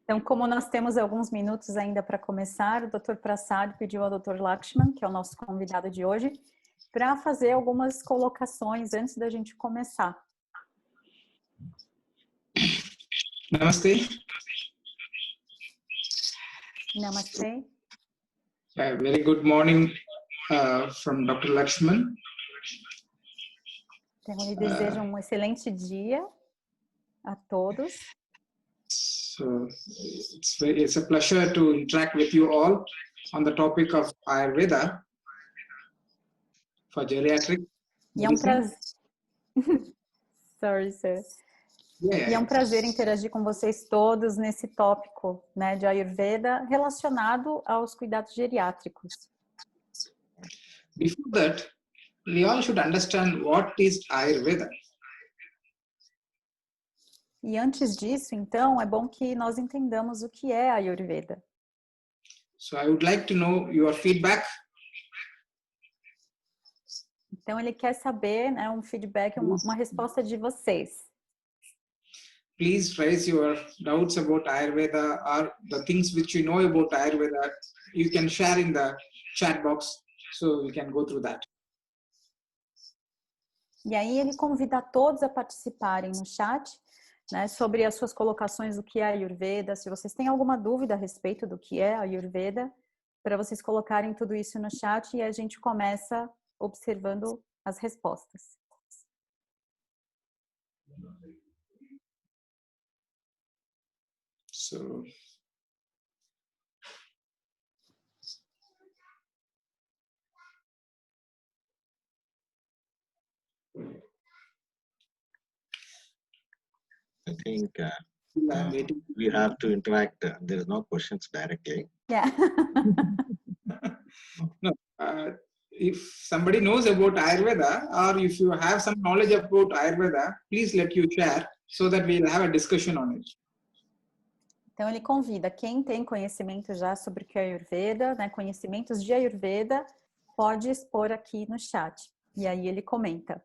Então, como nós temos alguns minutos ainda para começar, o Dr. Prasad pediu ao Dr. Lakshman, que é o nosso convidado de hoje, para fazer algumas colocações antes da gente começar. Namaste. Namaste. Very good morning from Dr. Lakshman. Então, ele deseja um excelente dia a todos. So it's a pleasure to interact with you all on the topic of Ayurveda for geriatric. E é um prazer. Sorry, sir. E é um prazer interagir com vocês todos nesse tópico, né, de Ayurveda relacionado aos cuidados geriátricos. Before that, we all should understand what is Ayurveda. E antes disso, então, é bom que nós entendamos o que é Ayurveda. So I would like to know your feedback. Então, ele quer saber, né, um feedback, uma resposta de vocês. Please raise your doubts about Ayurveda or the things which you know about Ayurveda. You can share in the chat box so we can go through that. E aí ele convida todos a participarem no chat, né, sobre as suas colocações do que é Ayurveda. Se vocês têm alguma dúvida a respeito do que é Ayurveda, para vocês colocarem tudo isso no chat e a gente começa observando as respostas. So I think we have to interact. There is no questions directly. Yeah. No, if somebody knows about Ayurveda or if you have some knowledge about Ayurveda, please let you share so that we'll have a discussion on it. Então ele convida quem tem conhecimento já sobre o que é Ayurveda, né, conhecimentos de Ayurveda, pode expor aqui no chat. E aí ele comenta.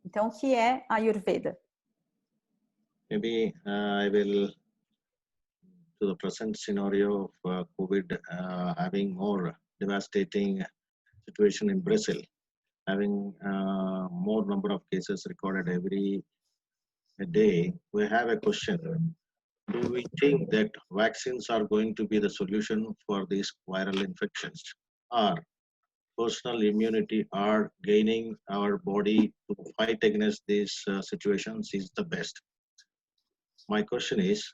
Então, o que é Ayurveda? Maybe I will, to the present scenario of COVID having more devastating situation in Brazil, having more number of cases recorded every day, we have a question. Do we think that vaccines are going to be the solution for these viral infections, or personal immunity or gaining our body to fight against these situations is the best? My question is,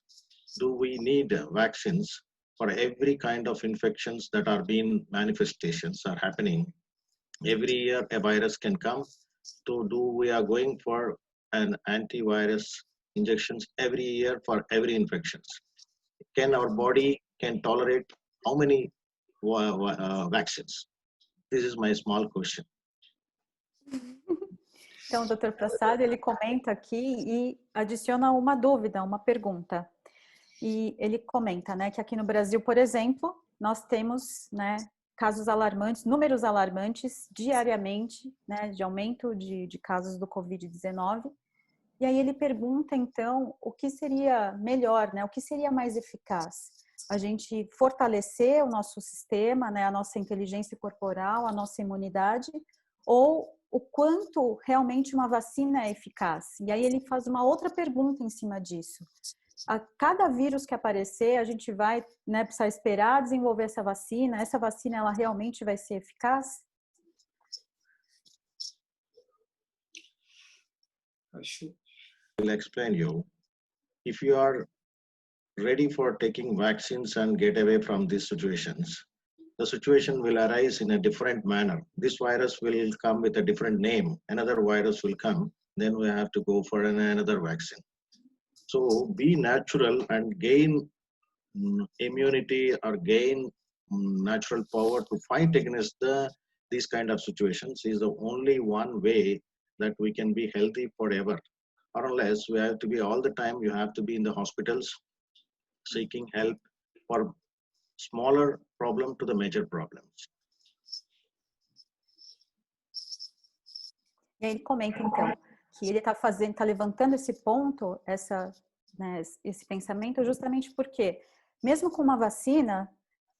do we need vaccines for every kind of infections that are being manifestations are happening? Every year a virus can come. So we are going for an antivirus injections every year for every infections? Can our body can tolerate how many vaccines? This is my small question. Então, o Dr. Prasad, ele comenta aqui e adiciona uma dúvida, uma pergunta. E ele comenta, né, que aqui no Brasil, por exemplo, nós temos, né, casos alarmantes, números alarmantes diariamente, né, de aumento de casos do Covid-19. E aí ele pergunta, então, o que seria melhor, né, o que seria mais eficaz? A gente fortalecer o nosso sistema, né, a nossa inteligência corporal, a nossa imunidade, ou o quanto realmente uma vacina é eficaz? E aí ele faz uma outra pergunta em cima disso. A cada vírus que aparecer, a gente vai, né, precisar esperar desenvolver essa vacina ela realmente vai ser eficaz? I will explain you. If you are ready for taking vaccines and get away from these situations, the situation will arise in a different manner. This virus will come with a different name. Another virus will come. Then we have to go for another vaccine. So be natural and gain immunity or gain natural power to fight against these kind of situations is the only one way that we can be healthy forever. Or unless we have to be all the time, you have to be in the hospitals seeking help for smaller problem to the major problems. E ele comenta, então, que ele está fazendo, está levantando esse ponto, né, esse pensamento, justamente porque, mesmo com uma vacina,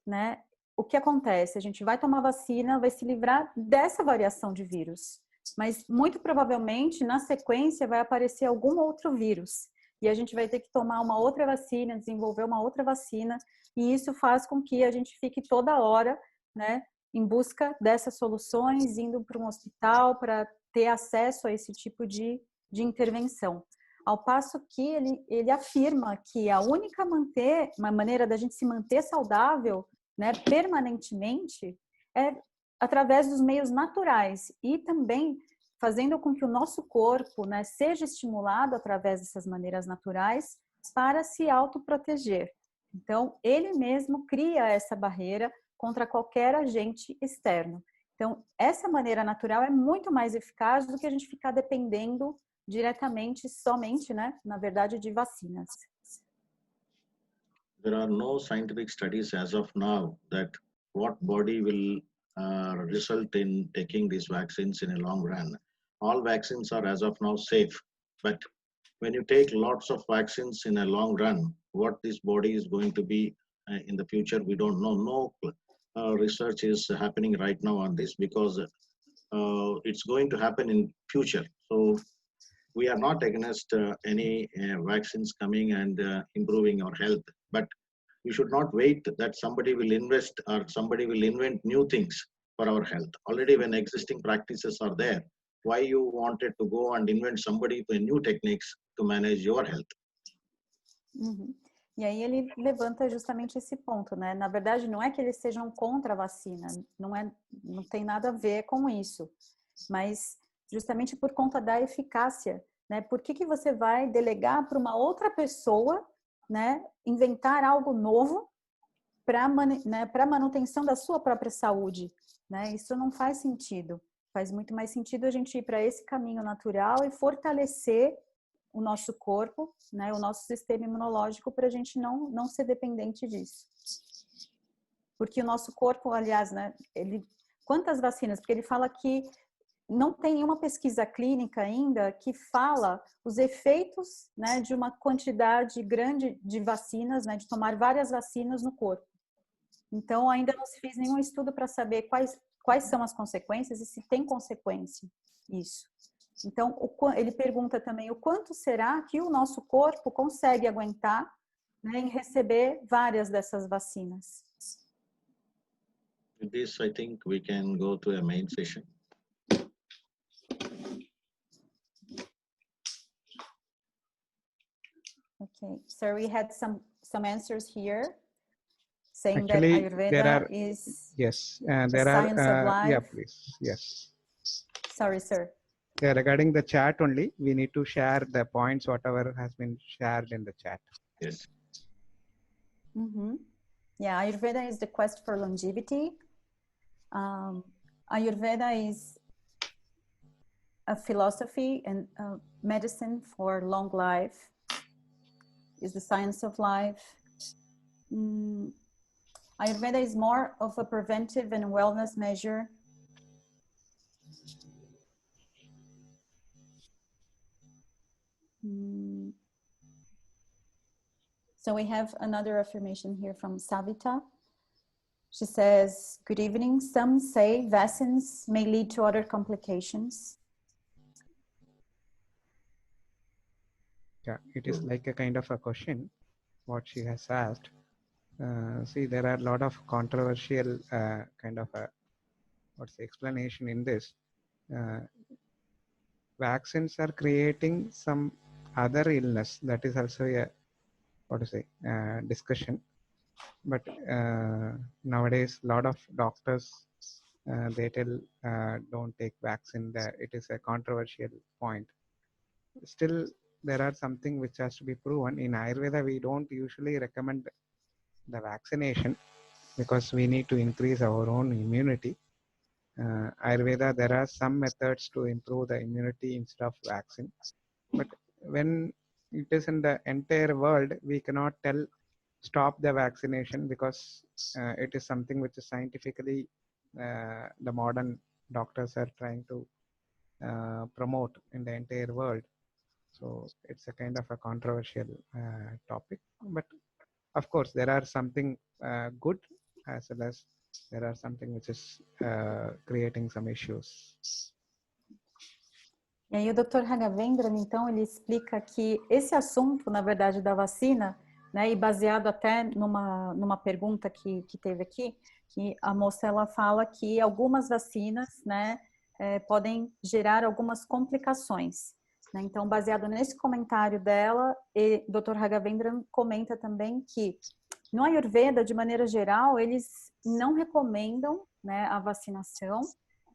né, o que acontece? A gente vai tomar vacina, vai se livrar dessa variação de vírus, mas muito provavelmente, na sequência, vai aparecer algum outro vírus, e a gente vai ter que tomar uma outra vacina, desenvolver uma outra vacina, e isso faz com que a gente fique toda hora, né, em busca dessas soluções, indo para um hospital para ter acesso a esse tipo de intervenção. Ao passo que ele afirma que a única maneira da gente se manter saudável, né, permanentemente, é através dos meios naturais e também fazendo com que o nosso corpo, né, seja estimulado através dessas maneiras naturais para se autoproteger. Então, ele mesmo cria essa barreira contra qualquer agente externo. Então, essa maneira natural é muito mais eficaz do que a gente ficar dependendo diretamente, somente, né, na verdade, de vacinas. There are no scientific studies as of now that what body will result in taking these vaccines in a long run. All vaccines are as of now safe, but when you take lots of vaccines in a long run, what this body is going to be in the future, we don't know. No research is happening right now on this because it's going to happen in future. So we are not against any vaccines coming and improving our health, but we should not wait that somebody will invest or somebody will invent new things for our health. Already when existing practices are there, why you wanted to go and invent somebody with new techniques to manage your health? Uhum. E aí ele levanta justamente esse ponto, né? Na verdade, não é que eles sejam contra a vacina, não tem nada a ver com isso, mas justamente por conta da eficácia, né? Por que você vai delegar para uma outra pessoa, né, inventar algo novo para manutenção da sua própria saúde, né? Isso não faz sentido. Faz muito mais sentido a gente ir para esse caminho natural e fortalecer o nosso corpo, né, o nosso sistema imunológico, para a gente não ser dependente disso. Porque o nosso corpo, aliás, né, quantas vacinas? Porque ele fala que não tem nenhuma pesquisa clínica ainda que fala os efeitos, né, de uma quantidade grande de vacinas, né, de tomar várias vacinas no corpo. Então, ainda não se fez nenhum estudo para saber quais são as consequências e se tem consequência isso. Então, ele pergunta também o quanto será que o nosso corpo consegue aguentar, né, em receber várias dessas vacinas. With this, I think we can go to a main session. Okay, so we had some answers here saying Actually, that Ayurveda there are, is yes, the there are, science of life. yeah, please, yes. Sorry, sir. Yeah, regarding the chat only, we need to share the points, whatever has been shared in the chat. Yes. Mm-hmm. Yeah, Ayurveda is the quest for longevity. Ayurveda is a philosophy and medicine for long life. Is the science of life. Ayurveda is more of a preventive and wellness measure. So we have another affirmation here from Savita. She says, good evening. Some say vaccines may lead to other complications. Yeah, it is like a kind of a question, what she has asked. See, there are a lot of controversial kind of a, what's the explanation in this. Vaccines are creating some other illness. That is also a, what to say, discussion. But nowadays, a lot of doctors, they tell don't take vaccine. It is a controversial point. Still, there are something which has to be proven. In Ayurveda, we don't usually recommend the vaccination because we need to increase our own immunity. Ayurveda, there are some methods to improve the immunity instead of vaccine. But when it is in the entire world, we cannot tell stop the vaccination because it is something which is scientifically the modern doctors are trying to promote in the entire world. So it's a kind of a controversial topic, but of course there are something good as well as there are something which is creating some issues. E aí o Dr. Raghavendran, então, ele explica que esse assunto, na verdade, da vacina, né, e baseado até numa pergunta que teve aqui, que a moça ela fala que algumas vacinas, né, podem gerar algumas complicações. Né? Então, baseado nesse comentário dela, o Dr. Raghavendran comenta também que no Ayurveda, de maneira geral, eles não recomendam, né, a vacinação,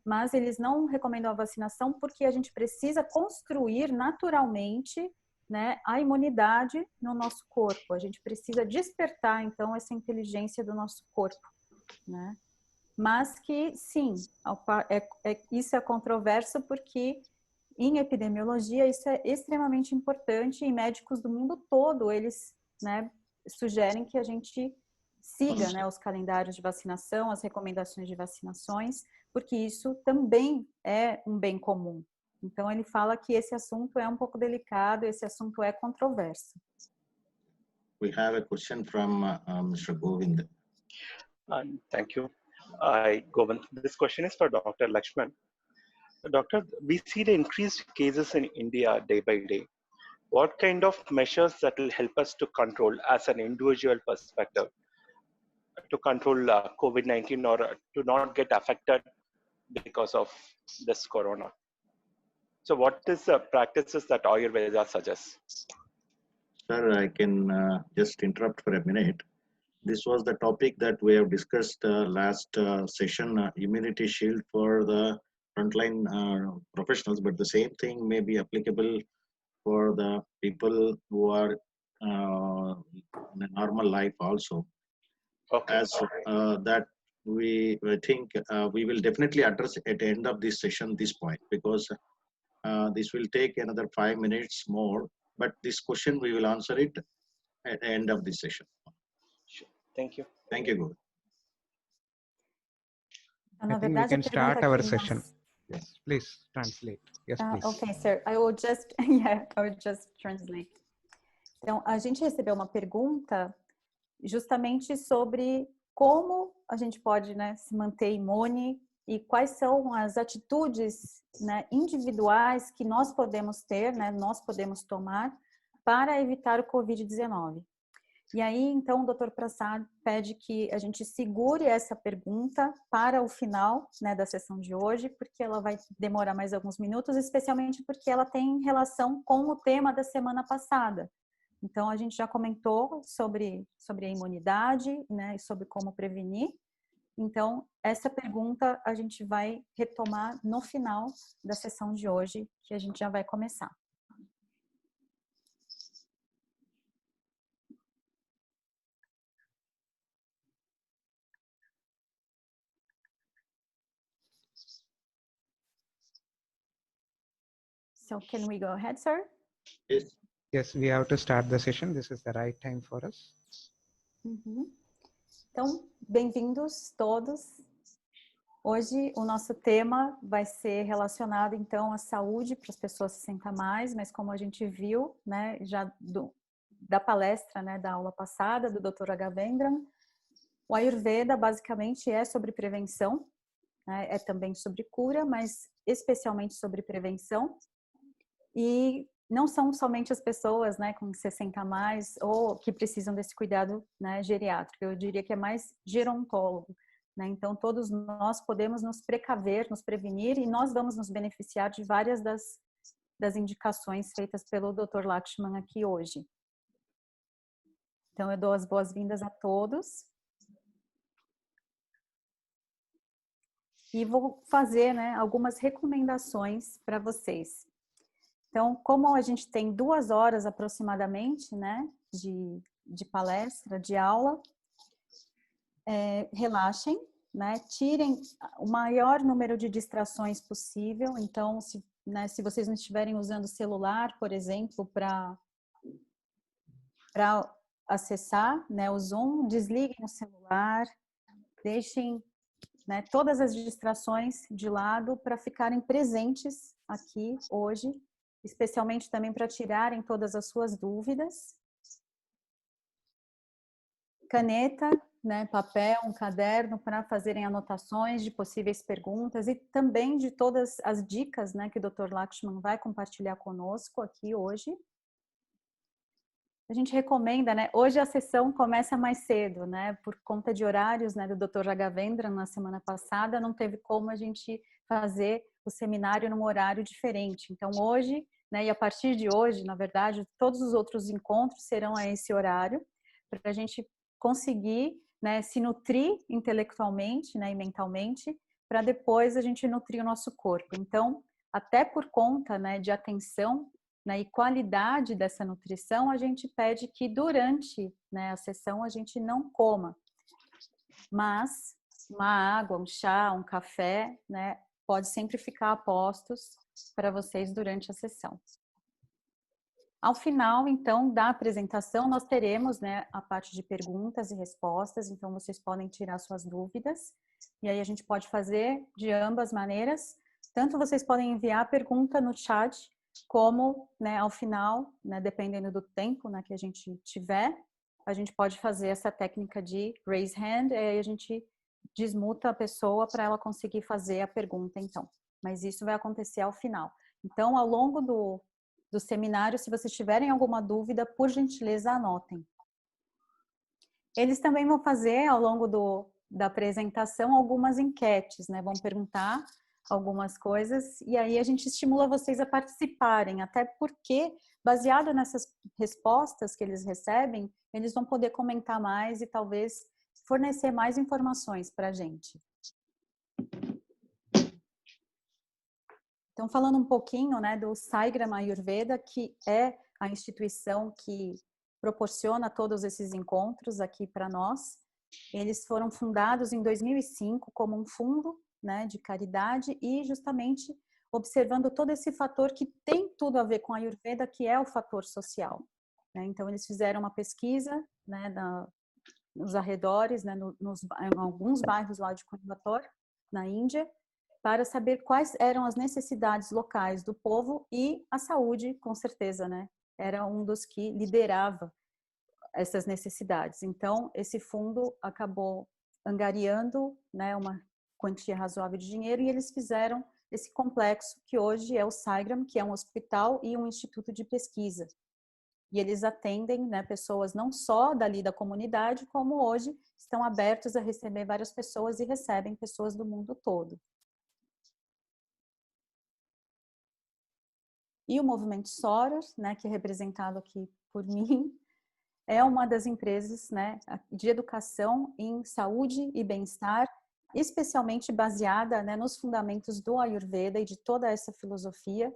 mas eles não recomendam a vacinação porque a gente precisa construir naturalmente, né, a imunidade no nosso corpo. A gente precisa despertar, então, essa inteligência do nosso corpo, né? Mas que, sim, isso é controverso porque, em epidemiologia, isso é extremamente importante e médicos do mundo todo, eles, né, sugerem que a gente siga, né, os calendários de vacinação, as recomendações de vacinações, porque isso também é um bem comum. Então, ele fala que esse assunto é um pouco delicado, esse assunto é controverso. We have a question from Mr. Govind. Thank you. Govind, this question is for Dr. Lakshman. Doctor, we see the increased cases in India day by day. What kind of measures that will help us to control as an individual perspective to control COVID-19 or to not get affected because of this corona? So what is the practices that Ayurveda suggests? Sir, I can just interrupt for a minute. This was the topic that we have discussed last session, immunity shield for the frontline professionals, but the same thing may be applicable for the people who are in a normal life also. Okay. As that I think we will definitely address at the end of this session this point, because this will take another 5 minutes more, but this question we will answer it at the end of this session. Sure. Thank you. Thank you, Guru. I think we can start our session. Yes, please translate. Yes, please. Okay, sir. I will just translate. Então, a gente recebeu uma pergunta justamente sobre como a gente pode, né, se manter imune e quais são as atitudes, né, individuais que nós podemos ter, né, nós podemos tomar para evitar o Covid-19. E aí, então, o Dr. Prasad pede que a gente segure essa pergunta para o final, né, da sessão de hoje, porque ela vai demorar mais alguns minutos, especialmente porque ela tem relação com o tema da semana passada. Então, a gente já comentou sobre a imunidade, né, e sobre como prevenir. Então, essa pergunta a gente vai retomar no final da sessão de hoje, que a gente já vai começar. So, can we go ahead, sir? Yes. Yes, we have to start the session. This is the right time for us. Então, bem-vindos todos. Hoje o nosso tema vai ser relacionado então à saúde para as pessoas 60 mais, mas como a gente viu, né, já da palestra, né, da aula passada do Dr. Raghavendran, o Ayurveda basicamente é sobre prevenção, né, é também sobre cura, mas especialmente sobre prevenção. E não são somente as pessoas, né, com 60 a mais ou que precisam desse cuidado, né, geriátrico. Eu diria que é mais gerontólogo, né? Então, todos nós podemos nos precaver, nos prevenir e nós vamos nos beneficiar de várias das indicações feitas pelo Dr. Lakshman aqui hoje. Então, eu dou as boas-vindas a todos. E vou fazer, né, algumas recomendações para vocês. Então, como a gente tem 2 horas aproximadamente, né, de palestra, de aula, relaxem, né, tirem o maior número de distrações possível. Então, se vocês não estiverem usando celular, por exemplo, para acessar, né, o Zoom, desliguem o celular, deixem, né, todas as distrações de lado para ficarem presentes aqui hoje, especialmente também para tirarem todas as suas dúvidas. Caneta, né, papel, um caderno para fazerem anotações de possíveis perguntas e também de todas as dicas, né, que o Dr. Lakshman vai compartilhar conosco aqui hoje. A gente recomenda, né, hoje a sessão começa mais cedo, né, por conta de horários, né, do Dr. Raghavendra na semana passada, não teve como a gente fazer o seminário num horário diferente. Então hoje, né, e a partir de hoje, na verdade, todos os outros encontros serão a esse horário, para a gente conseguir, né, se nutrir intelectualmente, né, e mentalmente, para depois a gente nutrir o nosso corpo. Então, até por conta, né, de atenção, né, e qualidade dessa nutrição, a gente pede que durante, né, a sessão a gente não coma, mas uma água, um chá, um café, né, pode sempre ficar a postos para vocês durante a sessão. Ao final, então, da apresentação, nós teremos, né, a parte de perguntas e respostas, então vocês podem tirar suas dúvidas, e aí a gente pode fazer de ambas maneiras, tanto vocês podem enviar a pergunta no chat, como, né, ao final, né, dependendo do tempo, né, que a gente tiver, a gente pode fazer essa técnica de raise hand, e aí a gente desmuta a pessoa para ela conseguir fazer a pergunta, então. Mas isso vai acontecer ao final. Então, ao longo do seminário, se vocês tiverem alguma dúvida, por gentileza, anotem. Eles também vão fazer, ao longo da apresentação, algumas enquetes, né? Vão perguntar algumas coisas e aí a gente estimula vocês a participarem, até porque, baseado nessas respostas que eles recebem, eles vão poder comentar mais e talvez fornecer mais informações para a gente. Então, falando um pouquinho, né, do Saigram Ayurveda, que é a instituição que proporciona todos esses encontros aqui para nós. Eles foram fundados em 2005 como um fundo, né, de caridade e justamente observando todo esse fator que tem tudo a ver com a Ayurveda, que é o fator social. Né? Então, eles fizeram uma pesquisa, né, nos arredores, né, em alguns bairros lá de Coimbatore, na Índia, para saber quais eram as necessidades locais do povo e a saúde, com certeza, né? Era um dos que liderava essas necessidades. Então, esse fundo acabou angariando, né, uma quantia razoável de dinheiro e eles fizeram esse complexo que hoje é o Saigram, que é um hospital e um instituto de pesquisa. E eles atendem, né, pessoas não só dali da comunidade, como hoje estão abertos a receber várias pessoas e recebem pessoas do mundo todo. E o movimento Soros, né, que é representado aqui por mim, é uma das empresas, né, de educação em saúde e bem-estar, especialmente baseada, né, nos fundamentos do Ayurveda e de toda essa filosofia.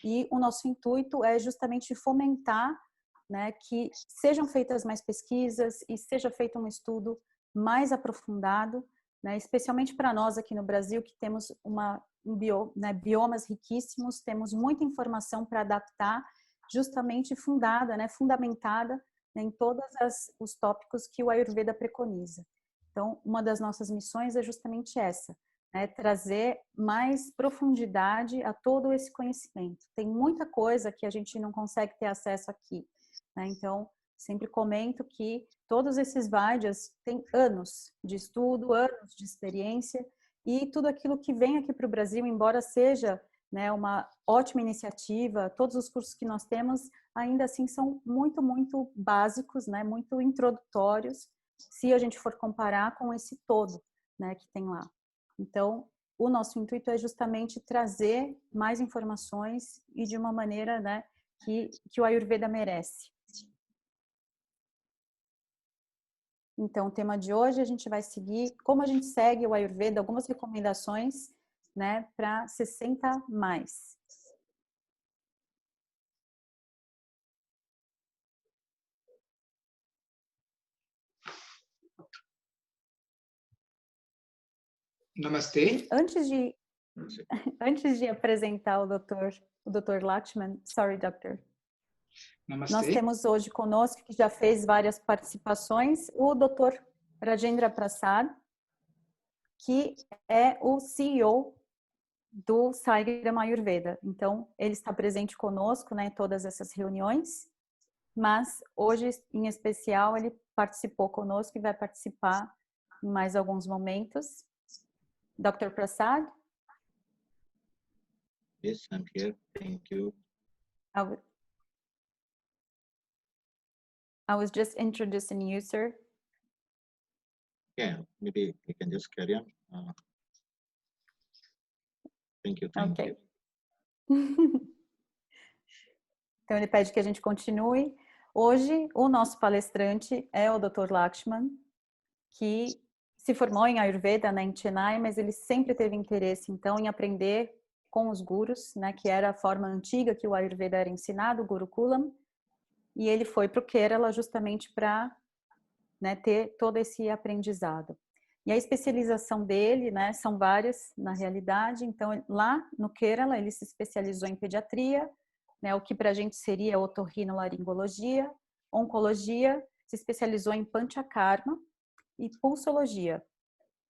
E o nosso intuito é justamente fomentar, né, que sejam feitas mais pesquisas e seja feito um estudo mais aprofundado, né, especialmente para nós aqui no Brasil, que temos biomas riquíssimos, temos muita informação para adaptar, justamente fundada, né, fundamentada em todos os tópicos que o Ayurveda preconiza. Então, uma das nossas missões é justamente essa, né, trazer mais profundidade a todo esse conhecimento. Tem muita coisa que a gente não consegue ter acesso aqui, né? Então, sempre comento que todos esses Vaidyas têm anos de estudo, anos de experiência, e tudo aquilo que vem aqui para o Brasil, embora seja, né, uma ótima iniciativa, todos os cursos que nós temos, ainda assim são muito, muito básicos, né, muito introdutórios, se a gente for comparar com esse todo, né, que tem lá. Então, o nosso intuito é justamente trazer mais informações e de uma maneira, né, que o Ayurveda merece. Então, o tema de hoje a gente vai seguir, como a gente segue o Ayurveda, algumas recomendações, né, para 60+. Namaste. Antes de apresentar o Dr. Lakshman, sorry, doctor. Namaste. Nós temos hoje conosco, que já fez várias participações, o Dr. Rajendra Prasad, que é o CEO do Saigram Ayurveda. Então, ele está presente conosco, né, em todas essas reuniões, mas hoje, em especial, ele participou conosco e vai participar em mais alguns momentos. Dr. Prasad? Yes, I'm here. Thank you. I was just introducing you, sir. Yeah, maybe you can just carry on. Thank you. Thank Ok. you. Então, ele pede que a gente continue. Hoje, o nosso palestrante é o Dr. Lakshman, que se formou em Ayurveda, né, em Chennai, mas ele sempre teve interesse, então, em aprender com os gurus, né, que era a forma antiga que o Ayurveda era ensinado, o Gurukulam, e ele foi para o Kerala justamente para, né, ter todo esse aprendizado. E a especialização dele, né, são várias na realidade. Então, lá no Kerala, ele se especializou em pediatria, né, o que para a gente seria otorrinolaringologia, oncologia, se especializou em panchakarma e pulsologia.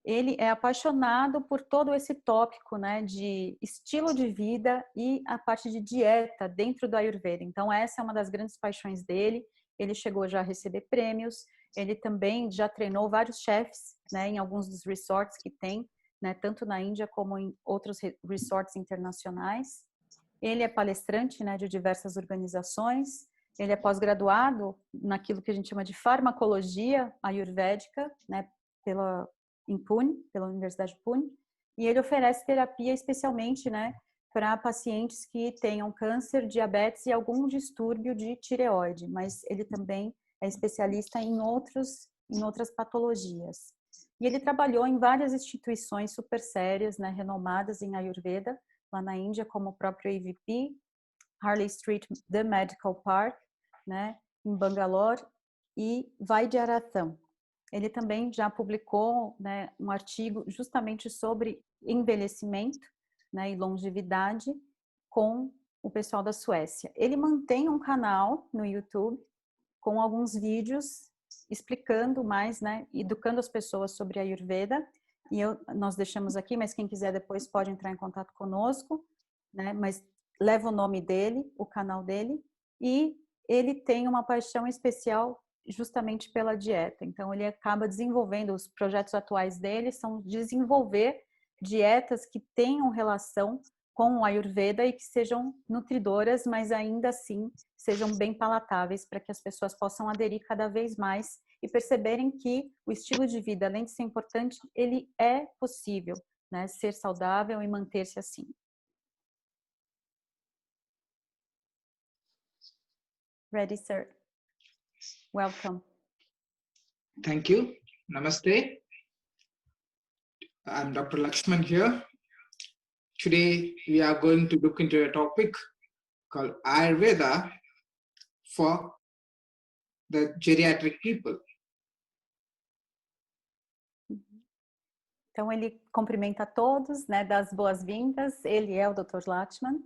Ele é apaixonado por todo esse tópico, né, de estilo de vida e a parte de dieta dentro do Ayurveda. Então, essa é uma das grandes paixões dele. Ele chegou já a receber prêmios. Ele também já treinou vários chefs, né, em alguns dos resorts que tem, né, tanto na Índia como em outros resorts internacionais. Ele é palestrante, né, de diversas organizações. Ele é pós-graduado naquilo que a gente chama de farmacologia ayurvédica, né, em Pune, pela Universidade de Pune. E ele oferece terapia especialmente, né, para pacientes que tenham câncer, diabetes e algum distúrbio de tireoide, mas ele também é especialista em outras patologias. E ele trabalhou em várias instituições super sérias, né, renomadas em Ayurveda, lá na Índia, como o próprio AVP, Harley Street The Medical Park, né, em Bangalore, e Vaidyaratham. Ele também já publicou, né, um artigo justamente sobre envelhecimento, né, e longevidade com o pessoal da Suécia. Ele mantém um canal no YouTube com alguns vídeos explicando mais, né, educando as pessoas sobre a Ayurveda. E nós deixamos aqui, mas quem quiser depois pode entrar em contato conosco, né, mas leva o nome dele, o canal dele, e ele tem uma paixão especial justamente pela dieta. Então, ele acaba desenvolvendo, os projetos atuais dele são desenvolver dietas que tenham relação com o Ayurveda e que sejam nutridoras, mas ainda assim sejam bem palatáveis para que as pessoas possam aderir cada vez mais e perceberem que o estilo de vida, além de ser importante, ele é possível, né, ser saudável e manter-se assim. Ready, sir. Welcome. Thank you. Namaste. I'm Dr. Lakshman here. Today, we are going to look into a topic called Ayurveda for the geriatric people. Então, ele cumprimenta a todos, né, dá as boas-vindas. Ele é o Dr. Lakshman.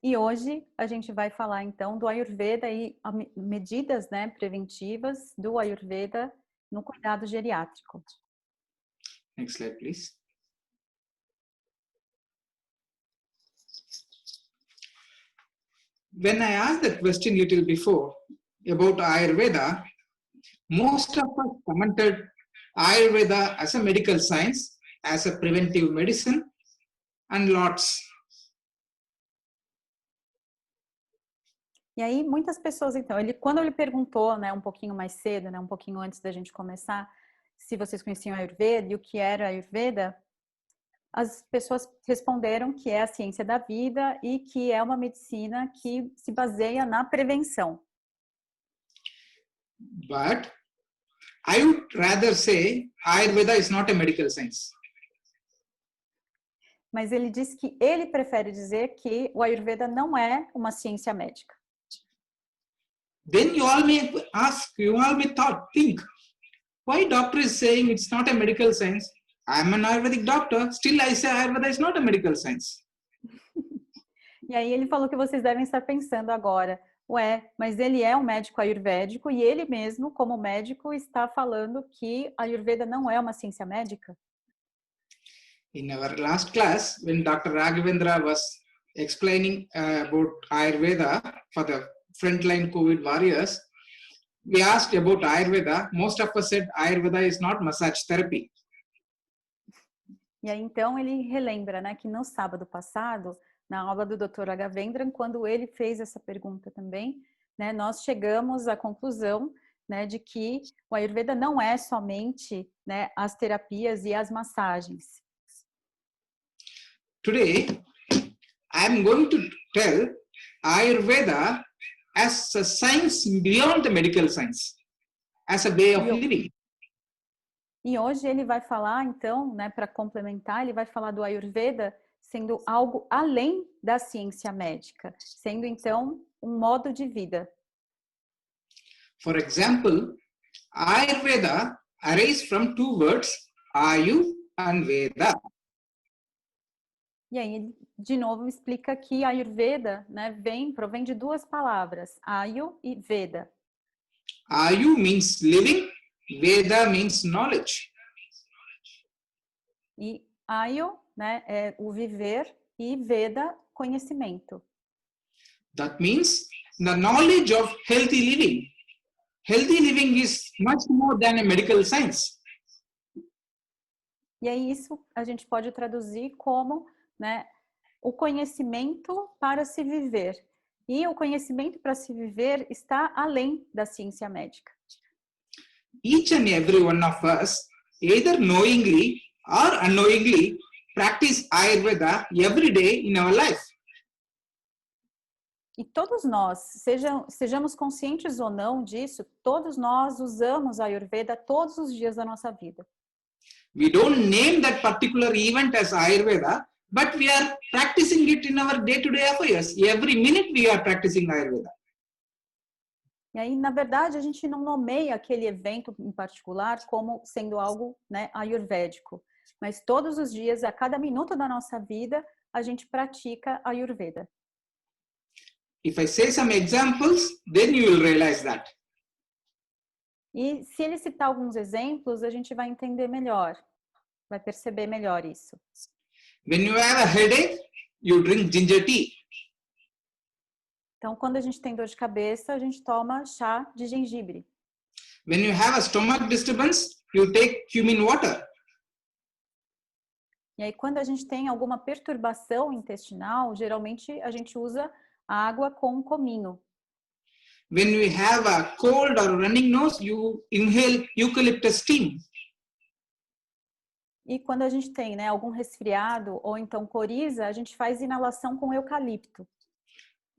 E hoje a gente vai falar, então, do Ayurveda e medidas, né, preventivas do Ayurveda no cuidado geriátrico. Next slide, please. When I asked that question little before about Ayurveda, most of us commented Ayurveda as a medical science, as a preventive medicine, and lots. E aí, muitas pessoas, então, quando ele perguntou, né, um pouquinho mais cedo, né, um pouquinho antes da gente começar, se vocês conheciam Ayurveda e o que era Ayurveda, as pessoas responderam que é a ciência da vida e que é uma medicina que se baseia na prevenção. But I would rather say Ayurveda is not a medical science. Mas ele disse que ele prefere dizer que o Ayurveda não é uma ciência médica. Then you all may ask, you all may think, why doctor is saying it's not a medical science? I'm an Ayurvedic doctor, still I say Ayurveda is not a medical science. E aí ele falou que vocês devem estar pensando agora, ué, mas ele é um médico ayurvédico e ele mesmo, como médico, está falando que a Ayurveda não é uma ciência médica? In our last class, when Dr. Raghavendra was explaining about Ayurveda for the frontline COVID warriors, we asked about Ayurveda. Most of us said Ayurveda is not massage therapy. E aí, então, ele relembra, né, que no sábado passado, na aula do Dr. Raghavendra, quando ele fez essa pergunta também, né, nós chegamos à conclusão, né, de que o Ayurveda não é somente, né, as terapias e as massagens. Today, I am going to tell Ayurveda as a science beyond the medical science, as a way of living. E hoje ele vai falar, então, né, para complementar, ele vai falar do Ayurveda sendo algo além da ciência médica, sendo, então, um modo de vida. For example, Ayurveda arises from two words, Ayu and Veda. E aí, ele, de novo, explica que Ayurveda, né, provém de duas palavras, Ayu e Veda. Ayu means living, Veda means knowledge. E Ayu, né, é o viver, e Veda, conhecimento. That means the knowledge of healthy living. Healthy living is much more than a medical science. E aí isso a gente pode traduzir como, né, o conhecimento para se viver. E o conhecimento para se viver está além da ciência médica. Each and every one of us, either knowingly or unknowingly, practice Ayurveda every day in our life. E todos nós, sejamos conscientes ou não disso, todos nós usamos a Ayurveda todos os dias da nossa vida. We don't name that particular event as Ayurveda, but we are practicing it in our day-to-day affairs. Every minute we are practicing Ayurveda. E aí, na verdade, a gente não nomeia aquele evento em particular como sendo algo, né, ayurvédico. Mas todos os dias, a cada minuto da nossa vida, a gente pratica Ayurveda. If I say some examples, then you will realize that. E se ele citar alguns exemplos, a gente vai entender melhor, vai perceber melhor isso. When you have a headache, you drink ginger tea. Então, quando a gente tem dor de cabeça, a gente toma chá de gengibre. When you have a stomach disturbance, you take cumin water. E aí, quando a gente tem alguma perturbação intestinal, geralmente a gente usa água com cominho. When you have a cold or running nose, you inhale eucalyptus steam. E quando a gente tem, né, algum resfriado ou então coriza, a gente faz inalação com eucalipto.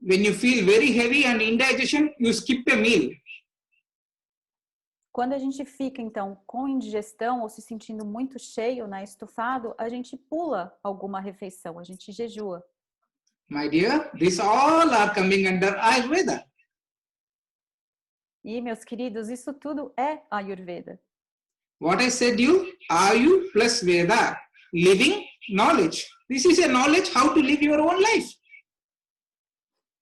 When you feel very heavy and indigestion, you skip a meal. Quando a gente fica, então, com indigestão ou se sentindo muito cheio, né, estufado, a gente pula alguma refeição, a gente jejua. My dear, these all are coming under Ayurveda. E, meus queridos, isso tudo é Ayurveda. What I said you, Ayu plus Veda, living knowledge. This is a knowledge how to live your own life.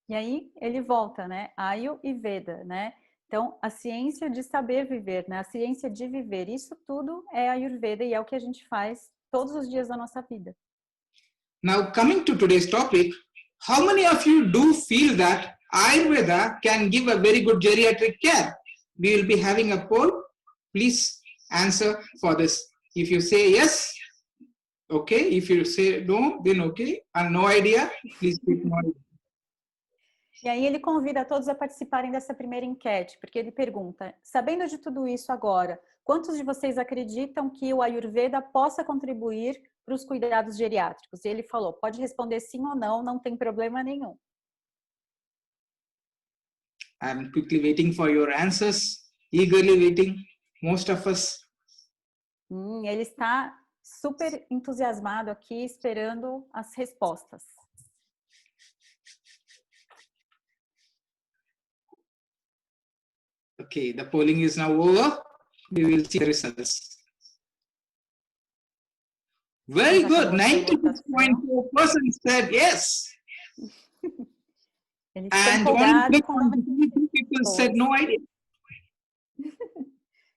E aí ele volta, né? Ayu e Veda, né? Então, a ciência de saber viver, né? A ciência de viver, isso tudo é Ayurveda e é o que a gente faz todos os dias da nossa vida. Now, coming to today's topic, how many of you do feel that Ayurveda can give a very good geriatric care? We will be having a poll. Please answer for this. If you say yes, okay. If you say no, then okay. And no idea, please click no idea. E aí ele convida todos a participarem dessa primeira enquete, porque ele pergunta, sabendo de tudo isso agora, quantos de vocês acreditam que o Ayurveda possa contribuir para os cuidados geriátricos? E ele falou, pode responder sim ou não, não tem problema nenhum. I'm quickly waiting for your answers, eagerly waiting, most of us. Ele está super entusiasmado aqui, esperando as respostas. Okay, the polling is now over. We will see the results. Very good. 96.4% said yes. And only 3.3 people said no idea.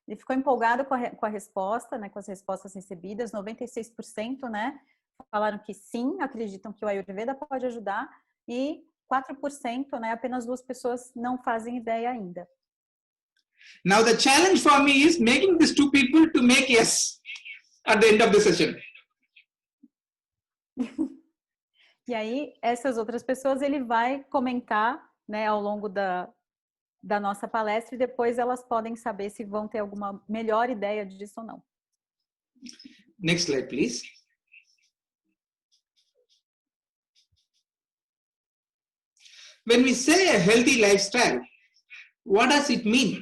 Ele ficou empolgado com a resposta, né, com as respostas recebidas. 96%, né, falaram que sim, acreditam que o Ayurveda pode ajudar, e 4%, né, apenas 2 pessoas não fazem ideia ainda. Now the challenge for me is making these 2 people to make yes at the end of the session. E aí, essas outras pessoas ele vai comentar, né, ao longo da nossa palestra, e depois elas podem saber se vão ter alguma melhor ideia disso ou não. Next slide, please. When we say a healthy lifestyle, what does it mean?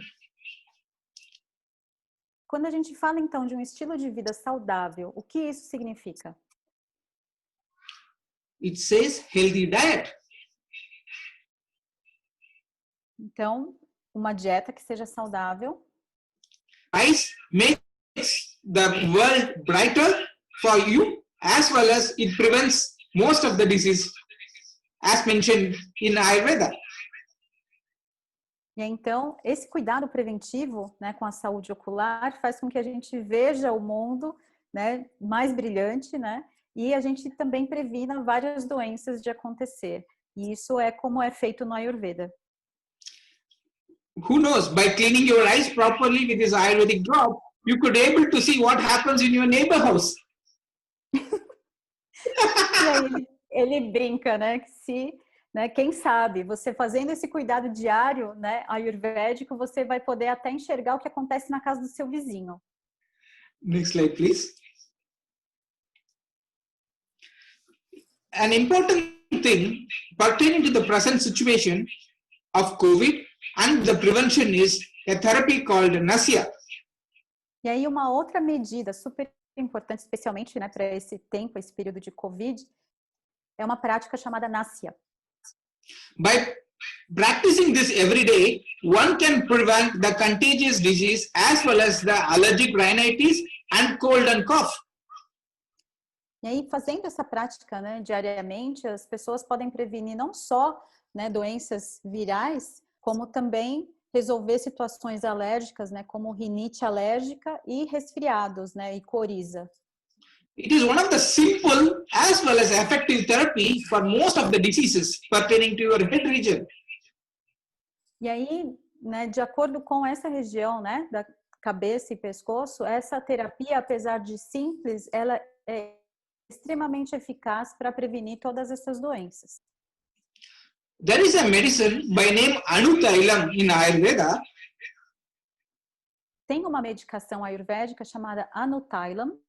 Quando a gente fala, então, de um estilo de vida saudável, o que isso significa? It says healthy diet. Então, uma dieta que seja saudável. Ice makes the world brighter for you, as well as it prevents most of the disease, as mentioned in Ayurveda. E então, esse cuidado preventivo, né, com a saúde ocular faz com que a gente veja o mundo, né, mais brilhante, né, e a gente também previna várias doenças de acontecer. E isso é como é feito no Ayurveda. Who knows, by cleaning your eyes properly with this Ayurvedic drop, you could be able to see what happens in your neighbor house. E aí ele brinca, né, que se, né, quem sabe, você fazendo esse cuidado diário, né, ayurvédico, você vai poder até enxergar o que acontece na casa do seu vizinho. Next slide, please. An important thing pertaining to the present situation of COVID and the prevention is a therapy called Nasya. E aí uma outra medida super importante, especialmente, né, para esse tempo, esse período de Covid, é uma prática chamada Nasya. By practicing this every day, one can prevent the contagious disease as well as the allergic rhinitis and cold and cough. E aí, fazendo essa prática, né, diariamente, as pessoas podem prevenir não só, né, doenças virais, como também resolver situações alérgicas, né, como rinite alérgica e resfriados, né, e coriza. It is one of the simple as well as effective therapy for most of the diseases pertaining to your head region. E aí, né, de acordo com essa região, né, da cabeça e pescoço, essa terapia, apesar de simples, ela é extremamente eficaz para prevenir todas essas doenças. There is a medicine by name Anutailam in Ayurveda. Tem uma medicação ayurvédica chamada Anutailam.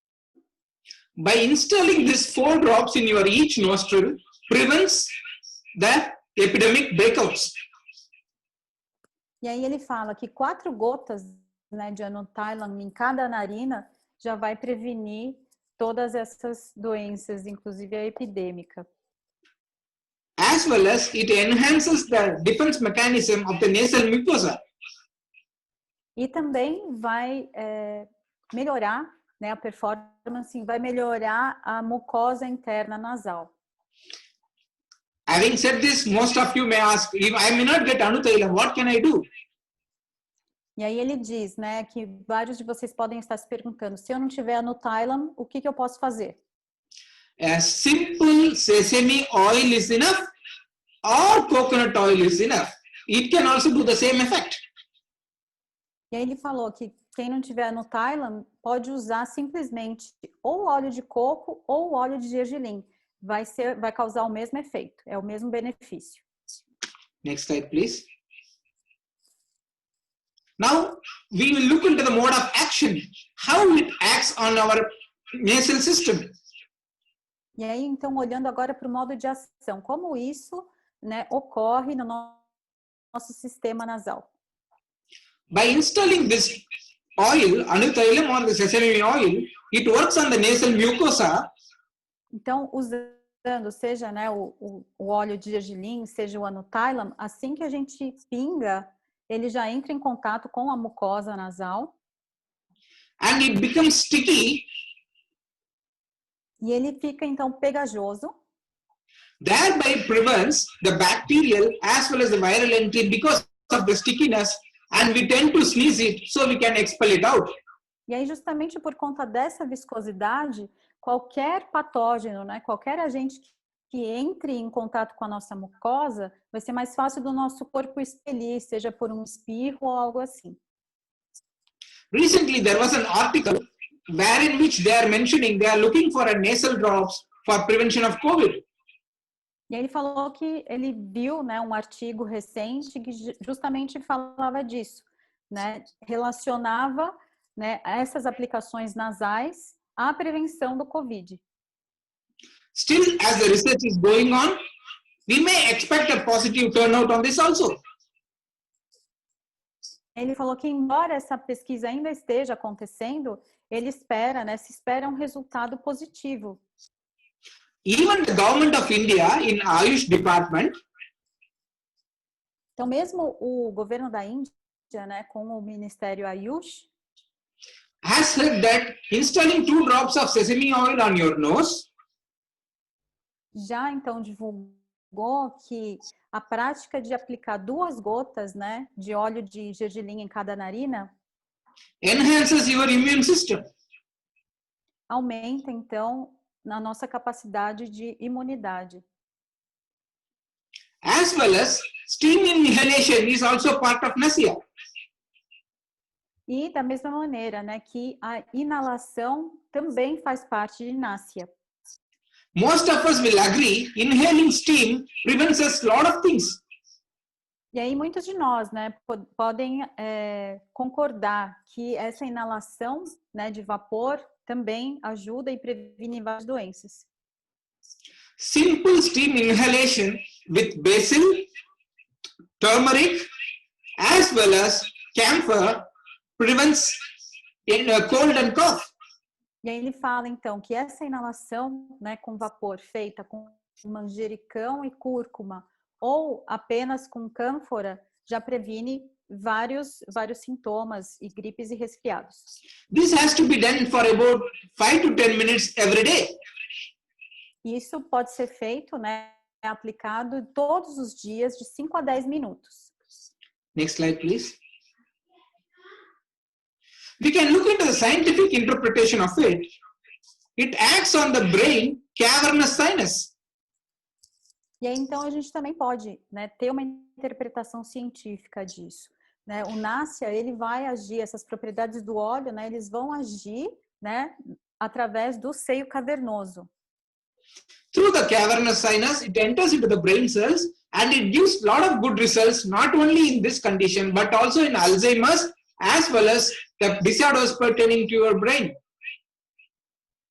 By installing these 4 drops in your each nostril, prevents the epidemic breakouts. E aí ele fala que 4 gotas, né, de Anutailam em cada narina já vai prevenir todas essas doenças, inclusive a epidêmica. As well as it enhances the defense mechanism of the nasal mucosa. E também vai melhorar, né, a performance, vai melhorar a mucosa interna nasal. Having said this, most of you may ask, if I may not get Anutailam, what can I do? E aí ele diz, né, que vários de vocês podem estar se perguntando, se eu não tiver Anutailam, o que eu posso fazer? A simple sesame oil is enough or coconut oil is enough. It can also do the same effect. E aí ele falou que quem não tiver Anutailam pode usar simplesmente ou óleo de coco ou óleo de gergelim. Vai causar o mesmo efeito, é o mesmo benefício. Next slide, please. Now we will look into the mode of action, how it acts on our nasal system. E aí, então, olhando agora para o modo de ação, como isso, né, ocorre no nosso sistema nasal. By installing this oil, Anutailam or the sesame oil, it works on the nasal mucosa. Então, usando, seja, né, o óleo de gergelim, seja o Anutailam, assim que a gente pinga, ele já entra em contato com a mucosa nasal. And it becomes sticky. E ele fica, então, pegajoso. Thereby prevents the bacterial as well as the viral entry because of the stickiness and we tend to sneeze it so we can expel it out. E aí, justamente por conta dessa viscosidade, qualquer patógeno, né, qualquer agente que entre em contato com a nossa mucosa, vai ser mais fácil do nosso corpo expelir, seja por um espirro ou algo assim. Recently, there was an article wherein which they are mentioning they are looking for a nasal drops for prevention of COVID. E aí ele falou que ele viu, né, um artigo recente que justamente falava disso, né, relacionava, né, essas aplicações nasais à prevenção do COVID. Still, as the research is going on, we may expect a positive turnout on this also. Ele falou que, embora essa pesquisa ainda esteja acontecendo, ele espera, né, se espera um resultado positivo. Even the government of India in Ayush department Então, mesmo o governo da Índia, né, com o Ministério Ayush, has said that installing 2 drops of sesame oil on your nose já então divulgou que a prática de aplicar 2 gotas, né, de óleo de gergelim em cada narina enhances your immune system. aumenta então na nossa capacidade de imunidade. As well as steam inhalation is also part of NASIA. E da mesma maneira, né, que a inalação também faz parte de NASIA. Most of us will agree inhaling steam prevents us a lot of things. E aí muitos de nós, né, podem concordar que essa inalação, né, de vapor também ajuda e previne várias doenças. Simple steam inhalation with basil, turmeric, as well as camphor prevents cold and cough. E aí ele fala, então, que essa inalação, né, com vapor feita com manjericão e cúrcuma ou apenas com cânfora já previne vários sintomas e gripes e resfriados. This has to be done for about 5 to 10 minutes every day. Isso pode ser feito, né, aplicado todos os dias de 5 a 10 minutos. Next slide, please. We can look into the scientific interpretation of it. It acts on the brain cavernous sinus. E aí, então, a gente também pode, né, ter uma interpretação científica disso. Né? O NASIA, ele vai agir, essas propriedades do óleo, né, eles vão agir, né, através do seio cavernoso. Through the cavernous sinus, it enters into the brain cells and it gives a lot of good results, not only in this condition, but also in Alzheimer's, as well as the disorders pertaining to your brain.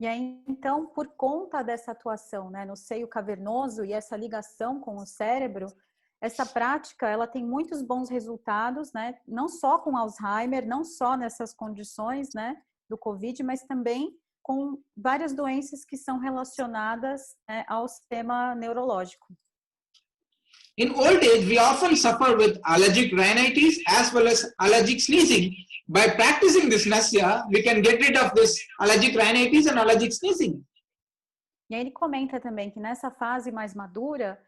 E aí, então, por conta dessa atuação, né, no seio cavernoso e essa ligação com o cérebro, essa prática, ela tem muitos bons resultados, né, não só com Alzheimer, não só nessas condições, né, do COVID, mas também com várias doenças que são relacionadas, né, ao sistema neurológico. In old age, we often suffer with allergic rhinitis as well as allergic sneezing. By practicing this NASIA, we can get rid of this allergic rhinitis and allergic sneezing. E aí ele comenta também que nessa fase mais madura,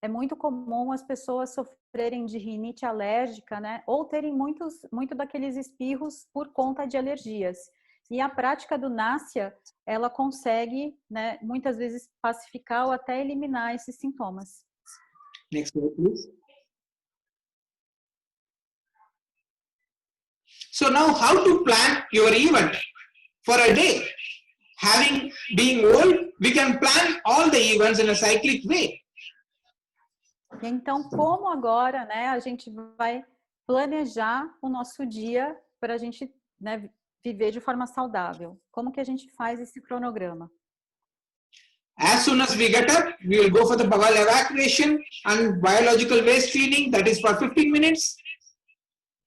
é muito comum as pessoas sofrerem de rinite alérgica, né? Ou terem muito daqueles espirros por conta de alergias. E a prática do NASIA, ela consegue, né, muitas vezes pacificar ou até eliminar esses sintomas. Next slide, please. So now, how to plan your event for a day? Being old, we can plan all the events in a cyclic way. Então, como agora, né, a gente vai planejar o nosso dia para a gente, né, viver de forma saudável? Como que a gente faz esse cronograma? As soon as we get up, we will go for the bowel evacuation and biological waste cleaning, that is for 15 minutes.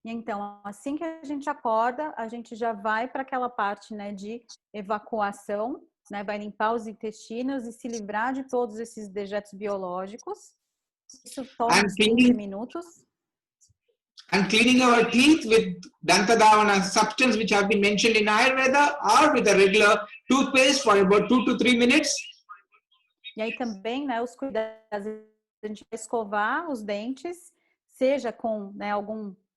Então, assim que a gente acorda, a gente já vai para aquela parte, né, de evacuação, né, vai limpar os intestinos e se livrar de todos esses dejetos biológicos. Isso toma uns 15 minutos. And cleaning our teeth with Dantadhavana substance which have been mentioned in Ayurveda or with a regular toothpaste for about 2 to 3 minutes. E aí também, né, os cuidados, a gente vai escovar os dentes, seja com, né,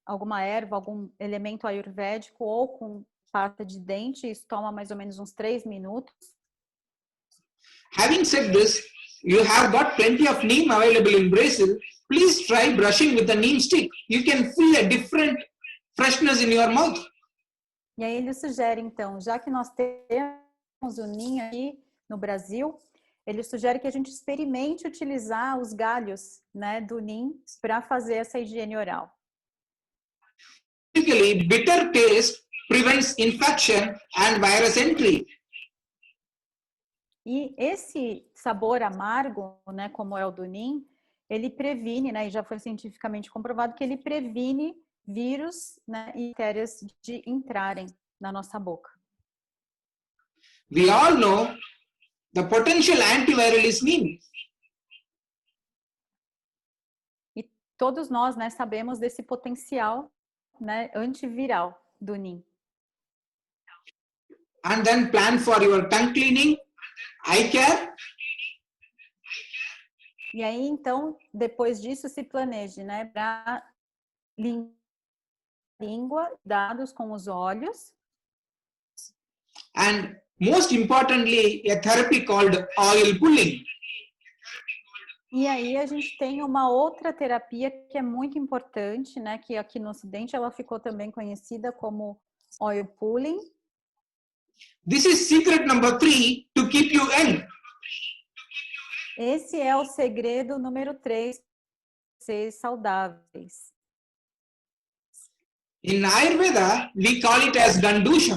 alguma erva, algum elemento ayurvédico ou com pasta de dente. Isso toma mais ou menos uns 3 minutos. Having said this, you have got plenty of neem available in Brazil. Please try brushing with a neem stick. You can feel a different freshness in your mouth. E aí ele sugere, então, já que nós temos o neem aqui no Brasil, ele sugere que a gente experimente utilizar os galhos, né, do neem para fazer essa higiene oral. Typically, bitter taste prevents infection and virus entry. E esse sabor amargo, né, como é o do neem, ele previne, né, e já foi cientificamente comprovado que ele previne vírus, né, e bactérias de entrarem na nossa boca. We all know the potential antiviral is neem. E todos nós, né, sabemos desse potencial, né, antiviral do neem. And then plan for your tongue cleaning, eye care. E aí, então, depois disso, se planeje, né, para língua, dados com os olhos. And most importantly, a therapy called oil pulling. E aí a gente tem uma outra terapia que é muito importante, né, que aqui no Ocidente ela ficou também conhecida como oil pulling. This is secret number 3 to keep you young. Esse é o segredo número 3, ser saudáveis. In Ayurveda, we call it as Gandusha.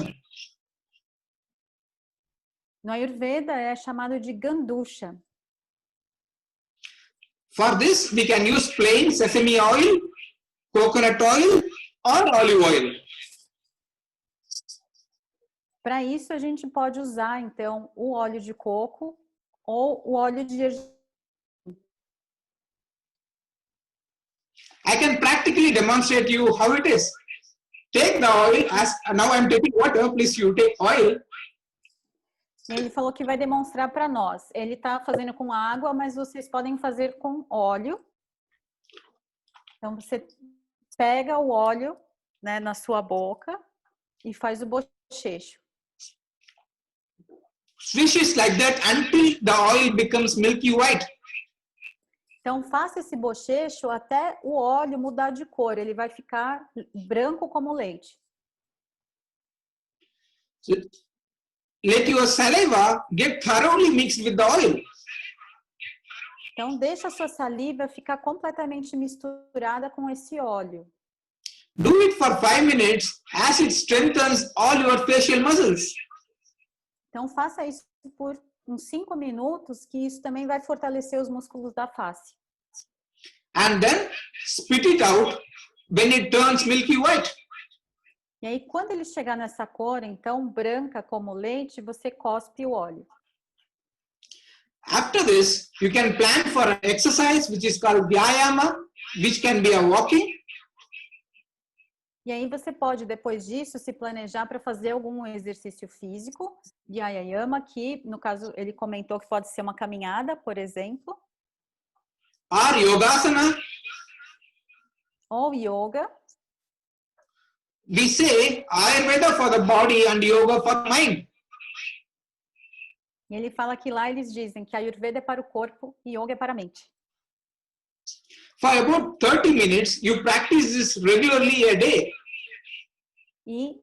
No Ayurveda é chamado de Gandusha. For this, we can use plain sesame oil, coconut oil, or olive oil. Para isso a gente pode usar então o óleo de coco ou o óleo de gergelim. I can practically demonstrate you how it is. Take the oil, as now I'm taking water, please you take oil. Ele falou que vai demonstrar para nós. Ele está fazendo com água, mas vocês podem fazer com óleo. Então você pega o óleo, né, na sua boca e faz o bochecho. Swish it like that until the oil becomes milky white. Então faça esse bochecho até o óleo mudar de cor. Ele vai ficar branco como leite. So, let your saliva get thoroughly mixed with the oil. Então deixa a sua saliva ficar completamente misturada com esse óleo. Do it for 5 minutes as it strengthens all your facial muscles. Então faça isso por uns 5 minutos, que isso também vai fortalecer os músculos da face. And then spit it out when it turns milky white. E aí, quando ele chegar nessa cor, então, branca como leite, você cospe o óleo. After this, you can plan for an exercise which is called Vyayama, which can be a walking. E aí você pode, depois disso, se planejar para fazer algum exercício físico, Vyayama, que, no caso, ele comentou que pode ser uma caminhada, por exemplo. Or Yogasana. Ou yoga. We say Ayurveda for the body and Yoga for the mind. E ele fala que lá eles dizem que a Ayurveda é para o corpo e Yoga é para a mente. For about 30 minutes, you practice this regularly a day. E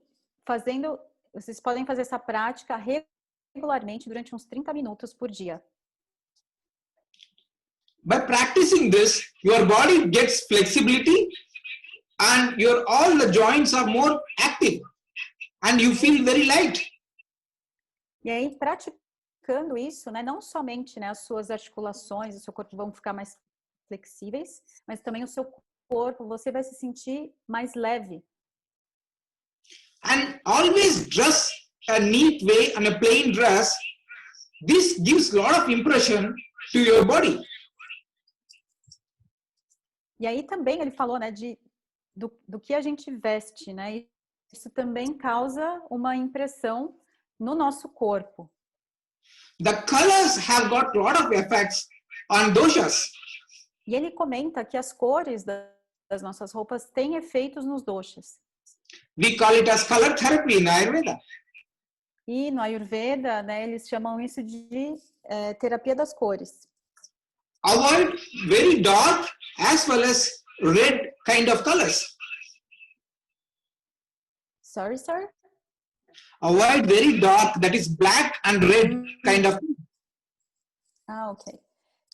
vocês podem fazer essa prática regularmente durante uns 30 minutos por dia. By practicing this, your body gets flexibility and all the joints are more active and you feel very light. E aí, praticando isso, né, não somente, né, as suas articulações, o seu corpo vão ficar mais flexíveis, mas também o seu corpo, você vai se sentir mais leve. And always dress a neat way and a plain dress. This gives a lot of impression to your body. E aí também ele falou, né, do que a gente veste, né? Isso também causa uma impressão no nosso corpo. The colors have got a lot of effects on doshas. E ele comenta que as cores das nossas roupas tem efeitos nos doshas. We call it as color therapy in Ayurveda. E no Ayurveda, né, eles chamam isso de terapia das cores. Avoid very dark as well as red kind of colors. Sorry, sir? Avoid very dark, that is black and red kind of. Ah, ok.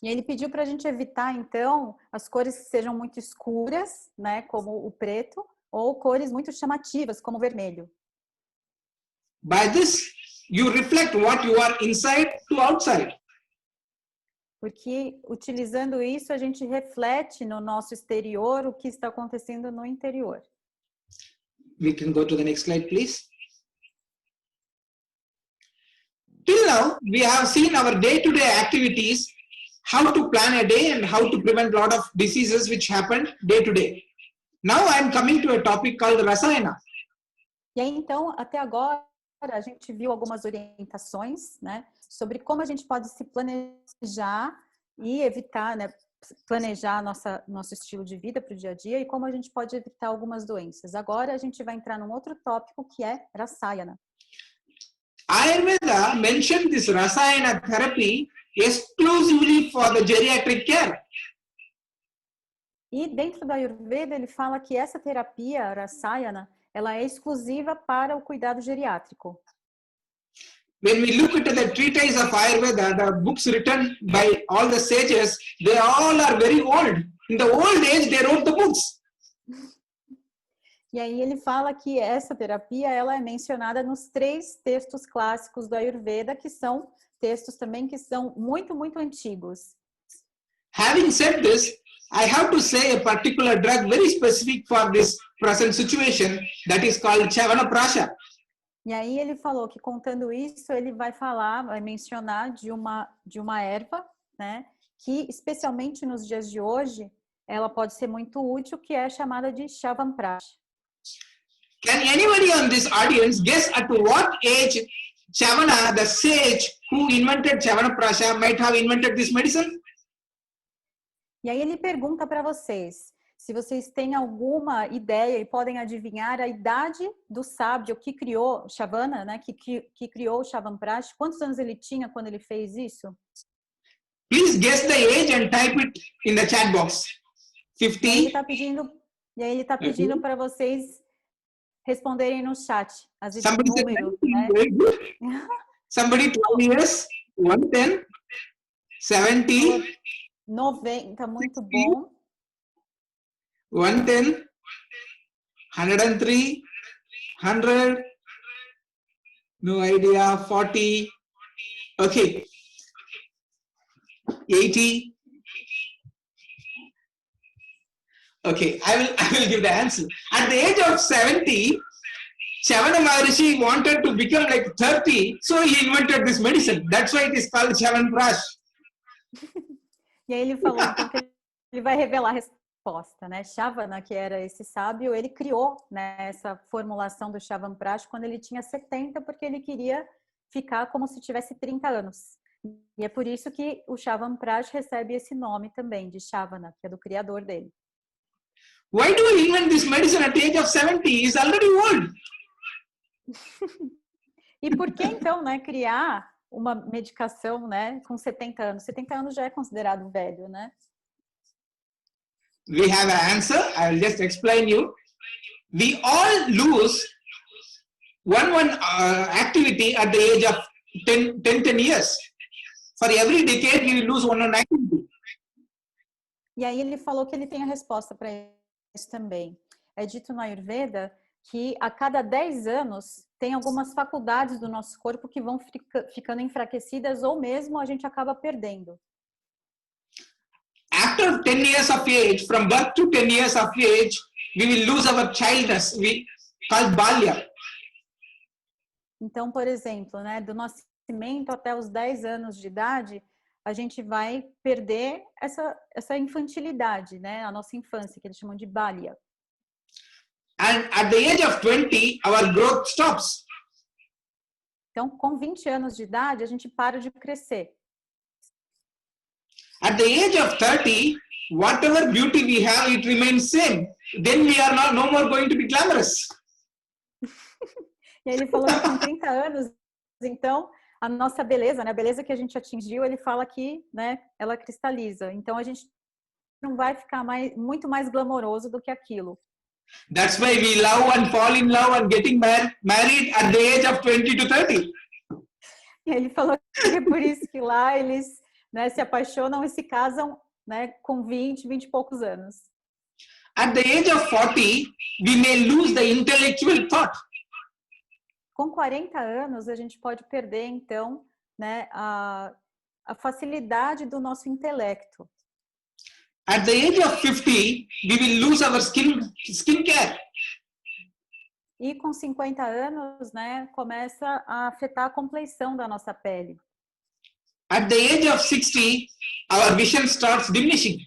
E ele pediu para a gente evitar, então, as cores que sejam muito escuras, né, como o preto, ou cores muito chamativas, como o vermelho. By this, you reflect what you are inside to outside. Porque, utilizando isso, a gente reflete no nosso exterior o que está acontecendo no interior. We can go to the next slide, please. Till now, we have seen our day-to-day activities, how to plan a day and how to prevent a lot of diseases which happen day to day. Now I am coming to a topic called Rasayana. E aí, então, até agora, a gente viu algumas orientações, né, sobre como a gente pode se planejar e evitar, né, planejar nosso estilo de vida para o dia a dia e como a gente pode evitar algumas doenças. Agora a gente vai entrar num outro tópico que é Rasayana. Ayurveda mentioned this Rasayana therapy exclusively for the geriatric care. E dentro da Ayurveda ele fala que essa terapia, Rasayana, ela é exclusiva para o cuidado geriátrico. When we look at the treatise of Ayurveda, the books written by all the sages, they all are very old. In the old age, they wrote the books. E aí ele fala que essa terapia ela é mencionada nos 3 textos clássicos do Ayurveda, que são textos também que são muito, muito antigos. Having said this, I have to say a particular drug very specific for this present situation, that is called Chyavanprash. E aí ele falou que, contando isso, ele vai mencionar de uma erva, né, que especialmente nos dias de hoje, ela pode ser muito útil, que é chamada de Chyavanprash. Can anybody on this audience guess at what age Chavana, the sage who invented Chyavanprash, might have invented this medicine? E aí ele pergunta para vocês, se vocês têm alguma ideia e podem adivinhar a idade do sábio que criou Chavana, né, que criou o Chyavanprash, quantos anos ele tinha quando ele fez isso? Please guess the age and type it in the chat box. 50? E aí ele está pedindo para vocês responderem no chat as Somebody said números, 19, né? very good. Somebody 12 years, 110, 70, 90, muito bom. 110, 103, 100, no idea, 40, okay, 80. Okay, I will give the answer. At the age of 70, Chavana Maharishi wanted to become like 30, so he invented this medicine. That's why it is called Chyavanprash. E aí ele falou então, que ele vai revelar a resposta, né? Chavana, que era esse sábio, ele criou, né, essa formulação do Chyavanprash quando ele tinha 70, porque ele queria ficar como se tivesse 30 anos. E é por isso que o Chyavanprash recebe esse nome também, de Chavana, que é do criador dele. Why do we invent this medicine at the age of 70? He's already old. E por que então, né, criar uma medicação, né, com 70 anos? 70 anos já é considerado velho, né? We have an answer. I will just explain you. We all lose one activity at the age of 10 years. For every decade, we lose one activity. E aí ele falou que ele tem a resposta para isso também. É dito no Ayurveda que a cada 10 anos tem algumas faculdades do nosso corpo que vão ficando enfraquecidas ou mesmo a gente acaba perdendo. After 10 years of age, from birth to 10 years of age, we will lose our childness, we call balya. Então, por exemplo, né, do nascimento até os 10 anos de idade, a gente vai perder essa infantilidade, né, a nossa infância, que eles chamam de balya. And at the age of 20, our growth stops. Então, com 20 anos de idade, a gente para de crescer. At the age of 30, whatever beauty we have, it remains same. Then we are no more going to be glamorous. E aí ele falou que com 30 anos, então, a nossa beleza, né, a beleza que a gente atingiu, ele fala que, né, ela cristaliza. Então, a gente não vai ficar muito mais glamouroso do que aquilo. That's why we love and fall in love and getting married at the age of 20 to 30. E ele falou que é por isso que lá eles, né, se apaixonam e se casam, né, com 20 e poucos anos. At the age of 40, we may lose the intellectual thought. Com 40 anos, a gente pode perder, então, né, a facilidade do nosso intelecto. At the age of 50, we will lose our skincare. E com 50 anos, né, começa a afetar a compleição da nossa pele. At the age of 60, our vision starts diminishing.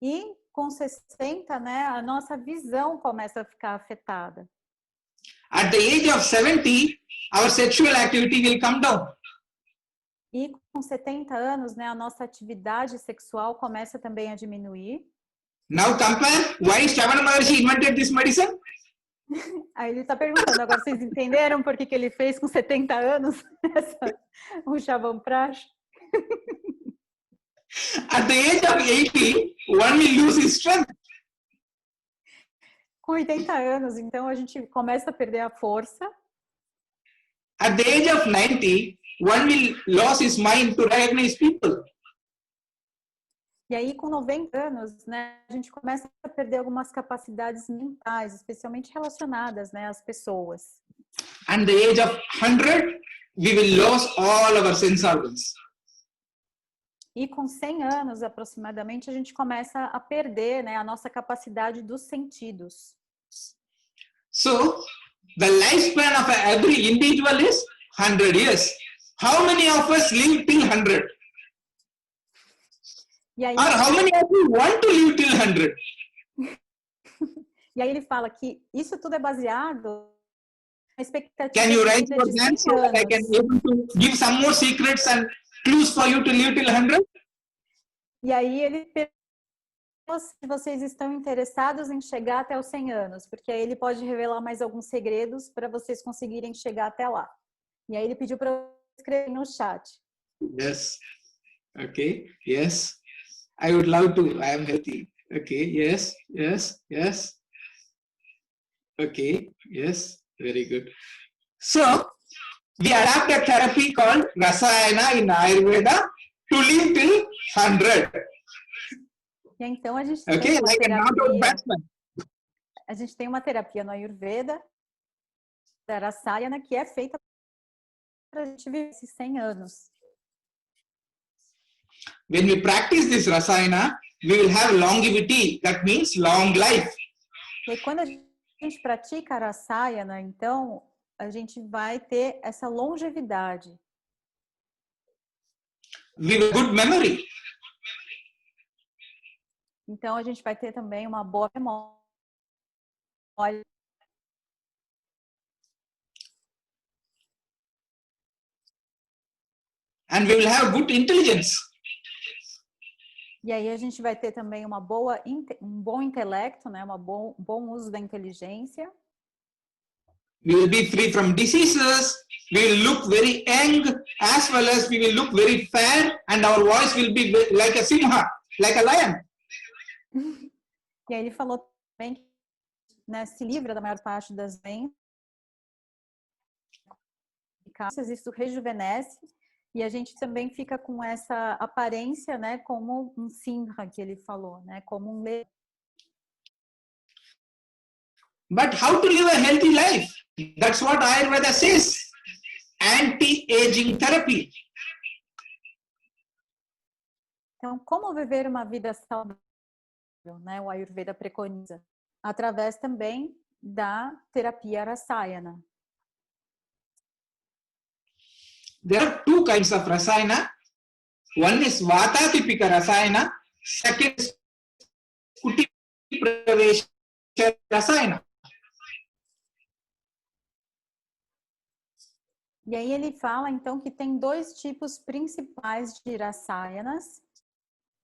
E com 60, né, a nossa visão começa a ficar afetada. At the age of 70, our sexual activity will come down. E com 70 anos, né, a nossa atividade sexual começa também a diminuir. Now compare why Shravana Maharshi invented this medicine. Aí ele está perguntando, agora vocês entenderam por que ele fez com 70 anos o Chyavanprash? At the age of 80, one will lose his strength. Com 80 anos, então a gente começa a perder a força. At the age of 90, one will lose his mind to recognize people. E aí, com 90 anos, né, a gente começa a perder algumas capacidades mentais, especialmente relacionadas, né, às pessoas. And the age of 100, we will lose all our sense organs. E com 100 anos, aproximadamente, a gente começa a perder, né, a nossa capacidade dos sentidos. So, the lifespan of every individual is 100 years. How many of us live till 100? E aí, Or how many of you want to live till 100? E aí ele fala que isso tudo é baseado na expectativa Can you de raise vida your de hand 100 so that I can anos. able to give some more secrets and clues for you to live till 100? E aí ele pergunta se vocês estão interessados em chegar até os 100 anos, porque aí ele pode revelar mais alguns segredos para vocês conseguirem chegar até lá. E aí ele pediu para eu escrever no chat. Yes. Okay. Yes. I would love to. I am healthy. Okay. Yes. Yes. Yes. Okay. Yes. Very good. So, we adapt a therapy called Rasayana in Ayurveda to live till 100. E então a gente Okay. tem uma Like a not-out terapia, batsman. a gente tem uma terapia no Ayurveda, da Rasayana, que é feita para a gente viver esses 100 anos. When we practice this Rasayana, we will have longevity. That means long life. E quando a gente pratica a Rasayana, então a gente vai ter essa longevidade. We have good memory. Então a gente vai ter também uma boa memória. And we will have good intelligence. E aí a gente vai ter também um bom intelecto, né? Bom uso da inteligência. We will be free from diseases. We will look very young, as well as we will look very fair, and our voice will be like a simha, like a lion. E aí ele falou também que, né, se livra da maior parte das doenças, isso rejuvenesce. E a gente também fica com essa aparência, né, como um simha, que ele falou, né, como um leão. But how to live a healthy life? That's what Ayurveda says. Anti-aging therapy. Então, como viver uma vida saudável, né, o Ayurveda preconiza, através também da terapia Rasayana. There are two kinds of Rasayana. One is Vatatipika Rasayana. Second is Kuti Pravesha Rasayana. E aí ele fala, então, que tem dois tipos principais de rasayanas.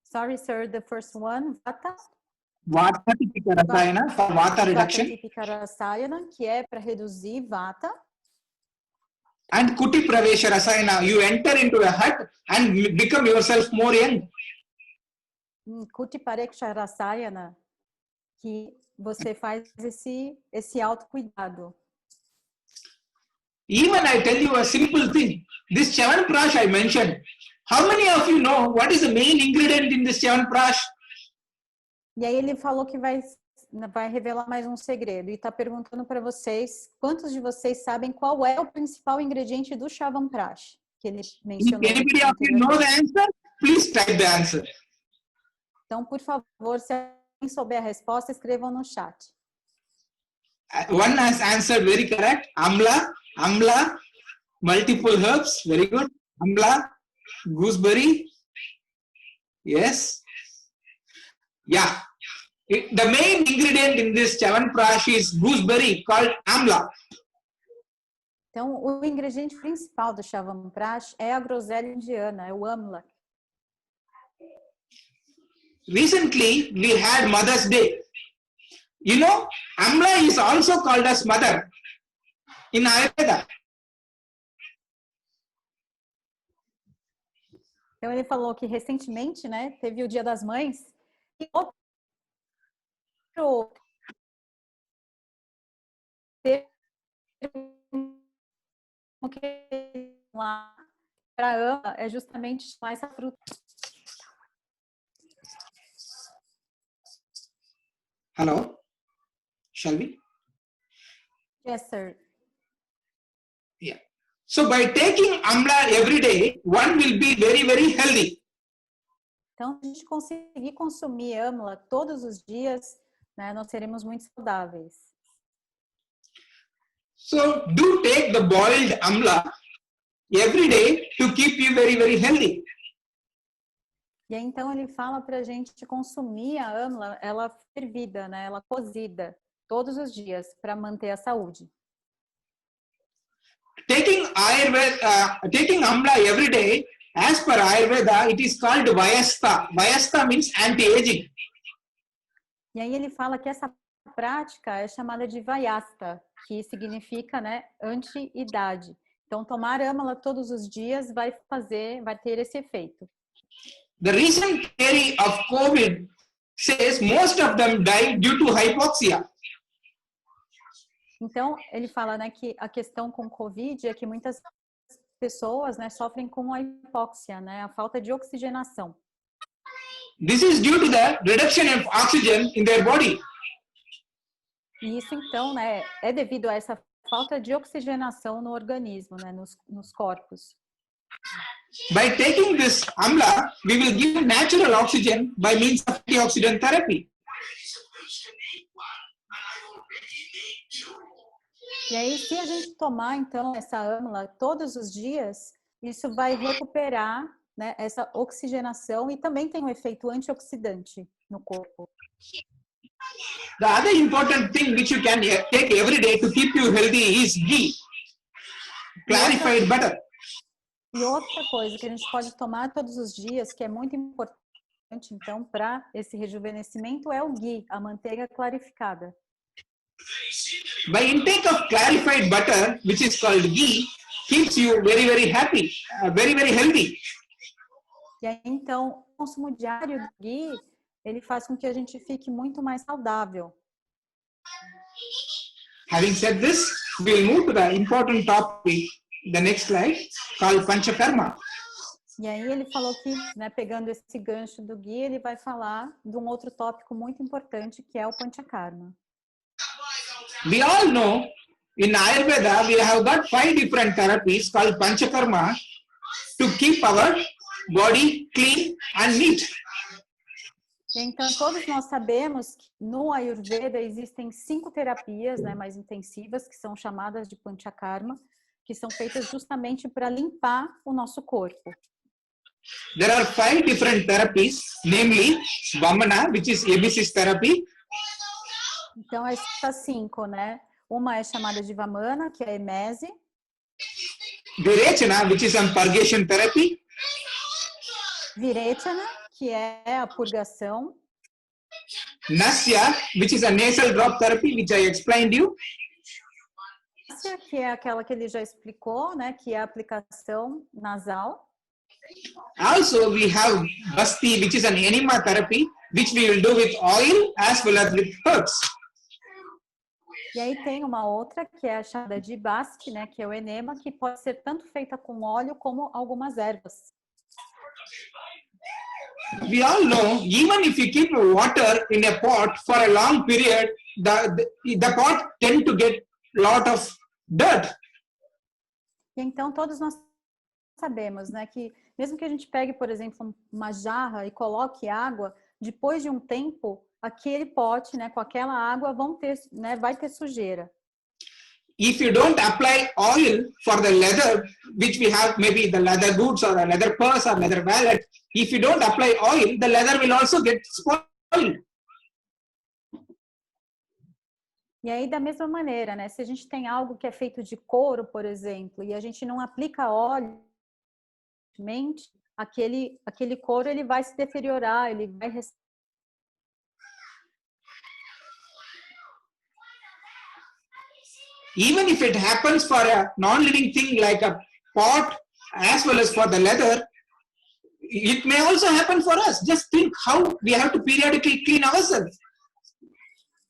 Sorry, sir, the first one, Vata. Vata Tipika Rasayana for Vata reduction. Vata Tipika Rasayana, que é para reduzir Vata. And Kuti Pravesha Rasayana, you enter into a hut and become yourself more young. Kuti Pareksha Rasayana, que você faz esse autocuidado. Even I tell you a simple thing. This Chyavanprash I mentioned. How many of you know what is the main ingredient in this Chyavanprash? E aí ele falou que vai revelar mais um segredo e está perguntando para vocês, quantos de vocês sabem qual é o principal ingrediente do Chyavanprash que ele mencionou? If anybody of you know the answer, please type the answer. Então, por favor, se alguém souber a resposta, escrevam no chat. One has answered very correct. Amla, multiple herbs, very good. Amla, gooseberry, yes. Yeah, the main ingredient in this Chyavanprash is gooseberry called amla. Então, o ingrediente principal do Chyavanprash é a groselha indiana, é o amla. Recently, we had Mother's Day. You know, amla is also called as mother in Ayurveda. Então, ele falou que recentemente, né, teve o Dia das Mães. E outro termo que lá para ama é justamente chamar essa fruta. Hello, shall we? Yes, sir. Yeah. So by taking amla every day, one will be very, very healthy. Então, se a gente conseguir consumir amla todos os dias, né, nós seremos muito saudáveis. So do take the boiled amla every day to keep you very, very healthy. E aí, então, ele fala para a gente consumir a amla, ela fervida, né, ela cozida, todos os dias, para manter a saúde. Taking amla every day, as per Ayurveda, it is called Vayasta. Vayasta means anti-aging. E aí ele fala que essa prática é chamada de Vayasta, que significa, né, anti-idade. Então, tomar amla todos os dias vai ter esse efeito. The recent theory of COVID says most of them died due to hypoxia. Então, ele fala, né, que a questão com COVID é que muitas pessoas, né, sofrem com a hipóxia, né, a falta de oxigenação. This is due to the reduction of oxygen in their body. E isso, então, né, é devido a essa falta de oxigenação no organismo, né, nos corpos. By taking this amla, we will give natural oxygen by means of antioxidant therapy. E aí, se a gente tomar, então, essa amla todos os dias, isso vai recuperar, né, essa oxigenação e também tem um efeito antioxidante no corpo. The other important thing which you can take every day to keep you healthy is ghee, clarified butter. E outra coisa que a gente pode tomar todos os dias, que é muito importante, então, para esse rejuvenescimento, é o ghee, a manteiga clarificada. By intake of clarified butter, which is called ghee, keeps you very, very happy, very, very healthy. E aí, então, o consumo diário do ghee, ele faz com que a gente fique muito mais saudável. Having said this, we'll move to the important topic, the next slide, called Panchakarma. E aí ele falou que, né, pegando esse gancho do ghee, ele vai falar de um outro tópico muito importante, que é o Panchakarma. We all know in Ayurveda we have got 5 different therapies called Panchakarma to keep our body clean and neat. Então, todos nós sabemos que no Ayurveda existem 5 terapias, né, mais intensivas, que são chamadas de Panchakarma, que são feitas justamente para limpar o nosso corpo. There are 5 different therapies, namely Vamana, which is emesis therapy. Então, essas 5, né? Uma é chamada de Vamana, que é a emese. Virechana, which is some purgation therapy. Virechana, que é a purgação. Nasya, which is a nasal drop therapy, which I explained you. Que é aquela que ele já explicou, né? Que é a aplicação nasal. Also, we have Basti, which is an enema therapy, which we will do with oil as well as with herbs. E aí tem uma outra que é a chamada de Basti, né? Que é o enema, que pode ser tanto feita com óleo como algumas ervas. We all know, even if you keep water in a pot for a long period, the pot tend to get lot of dirt. E então todos nós sabemos, né, que mesmo que a gente pegue, por exemplo, uma jarra e coloque água, depois de um tempo, aquele pote, né, com aquela água vai ter sujeira. If you don't apply oil for the leather, which we have, maybe the leather boots or a leather purse or leather wallet, if you don't apply oil, the leather will also get spoiled. E aí, da mesma maneira, né, se a gente tem algo que é feito de couro, por exemplo, e a gente não aplica óleo, aquele couro ele vai se deteriorar, ele vai Even if it happens for a non-living thing like a pot as well as for the leather, it may also happen for us. Just think how we have to periodically clean ourselves.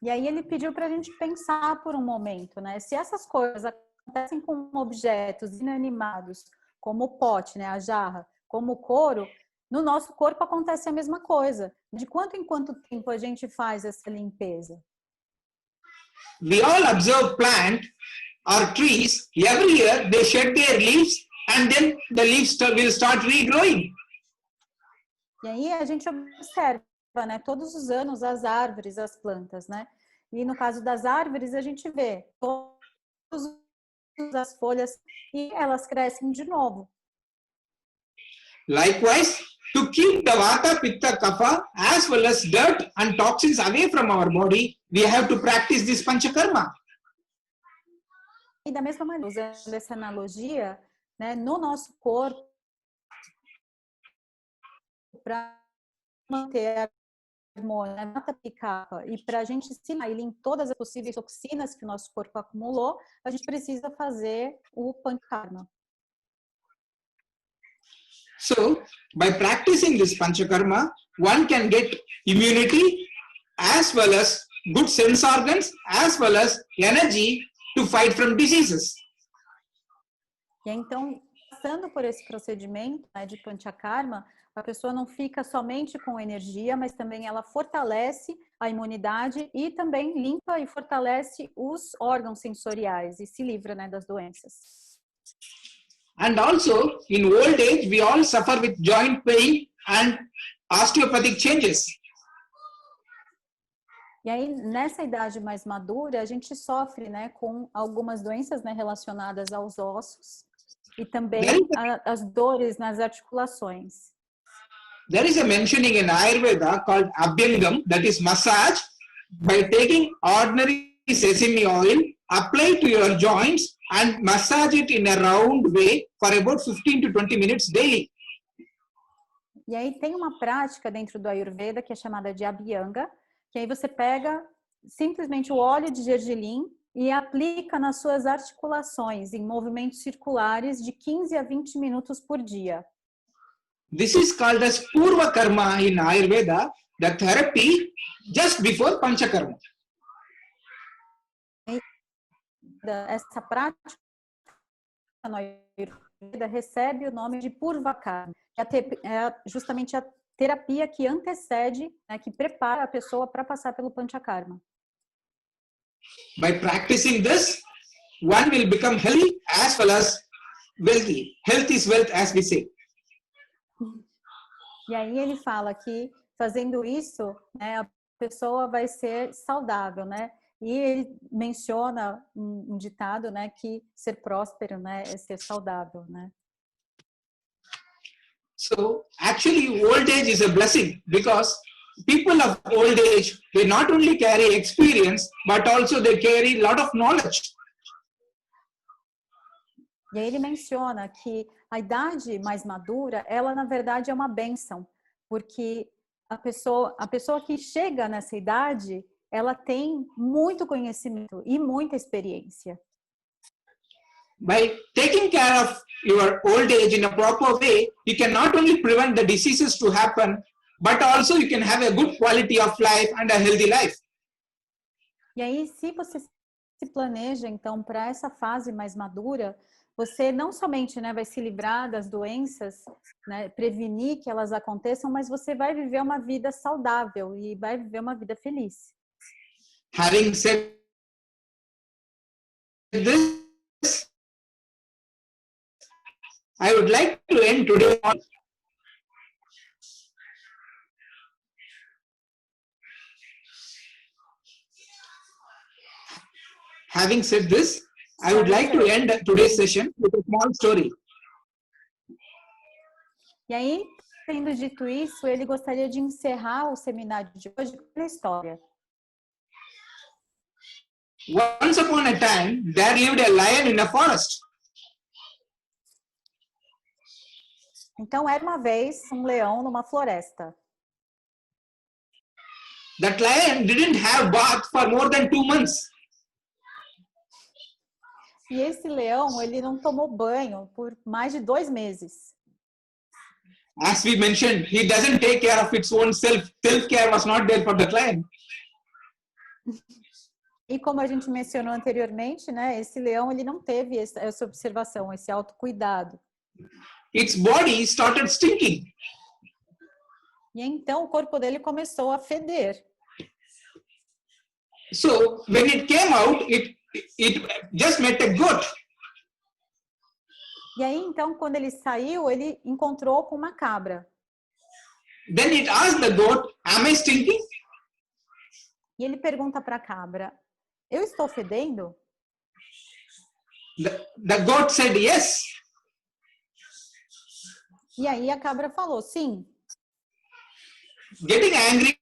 E aí ele pediu para a gente pensar por um momento, né? Se essas coisas acontecem com objetos inanimados, como o pote, né, a jarra, como o couro, no nosso corpo acontece a mesma coisa. De quanto em quanto tempo a gente faz essa limpeza? We all observe plant or trees, every year they shed their leaves and then the leaves will start regrowing. E aí a gente observa, né, todos os anos as árvores, as plantas, né? E no caso das árvores a gente vê todas as folhas e elas crescem de novo. Likewise, to keep the Vata, Pitta, Kapha as well as dirt and toxins away from our body, we have to practice this Panchakarma. E da mesma maneira, usando essa analogia, né, no nosso corpo, para manter a harmonia, a Vata, Pitta, Kapha, e para a gente se em todas as possíveis toxinas que o nosso corpo acumulou, a gente precisa fazer o Panchakarma. So, by practicing this Panchakarma, one can get immunity as well as good sense organs as well as energy to fight from diseases. E então, passando por esse procedimento, né, de Panchakarma, a pessoa não fica somente com energia, mas também ela fortalece a imunidade e também limpa e fortalece os órgãos sensoriais e se livra, né, das doenças. And also, in old age, we all suffer with joint pain and osteopathic changes. E aí, nessa idade mais madura, a gente sofre, né, com algumas doenças, né, relacionadas aos ossos e também as dores nas articulações. There is a mentioning in Ayurveda called Abhyangam, that is massage. By taking ordinary sesame oil, apply to your joints and massage it in a round way for about 15 to 20 minutes daily. E aí tem uma prática dentro do Ayurveda que é chamada de Abhyanga, que aí você pega simplesmente o óleo de gergelim e aplica nas suas articulações em movimentos circulares de 15 a 20 minutos por dia. This is called as Purva Karma in Ayurveda, the therapy just before Panchakarma. Essa prática no Ayurveda recebe o nome de Purva Karma, que é justamente a terapia que antecede, né, que prepara a pessoa para passar pelo Panchakarma. By practicing this, one will become healthy as well as wealthy. Health is wealth, as we say. E aí ele fala que fazendo isso, né, a pessoa vai ser saudável, né? E ele menciona um ditado, né, que ser próspero, né, é ser saudável, né? So actually old age is a blessing because people of old age, they not only carry experience, but also they carry a lot of knowledge. E aí ele menciona que a idade mais madura, ela na verdade é uma bênção, porque a pessoa que chega nessa idade, ela tem muito conhecimento e muita experiência. By taking care of your old age in a proper way, you can not only prevent the diseases to happen, but also you can have a good quality of life and a healthy life. E aí, se você se planeja, então, para essa fase mais madura, você não somente, né, vai se livrar das doenças, né, prevenir que elas aconteçam, mas você vai viver uma vida saudável e vai viver uma vida feliz. Having said this, I would like to end today. Having said this, I would like to end today's session with a small story. E aí, tendo dito isso, ele gostaria de encerrar o seminário de hoje com a história. Once upon a time, there lived a lion in a forest. Então, era uma vez um leão numa floresta. That lion didn't have bath for more than 2 months. E esse leão, ele não tomou banho por mais de 2 meses. As we mentioned, he doesn't take care of its own self. Self-care was not there for the lion. E como a gente mencionou anteriormente, né, esse leão, ele não teve essa observação, esse autocuidado. Its body started stinking. E então o corpo dele começou a feder. So when it came out, it just met a goat. E aí então quando ele saiu, ele encontrou com uma cabra. Then it asked the goat, "Am I stinking?" E ele pergunta para a cabra: "Eu estou fedendo?" The goat said yes. E aí a cabra falou: "Sim." Getting angry,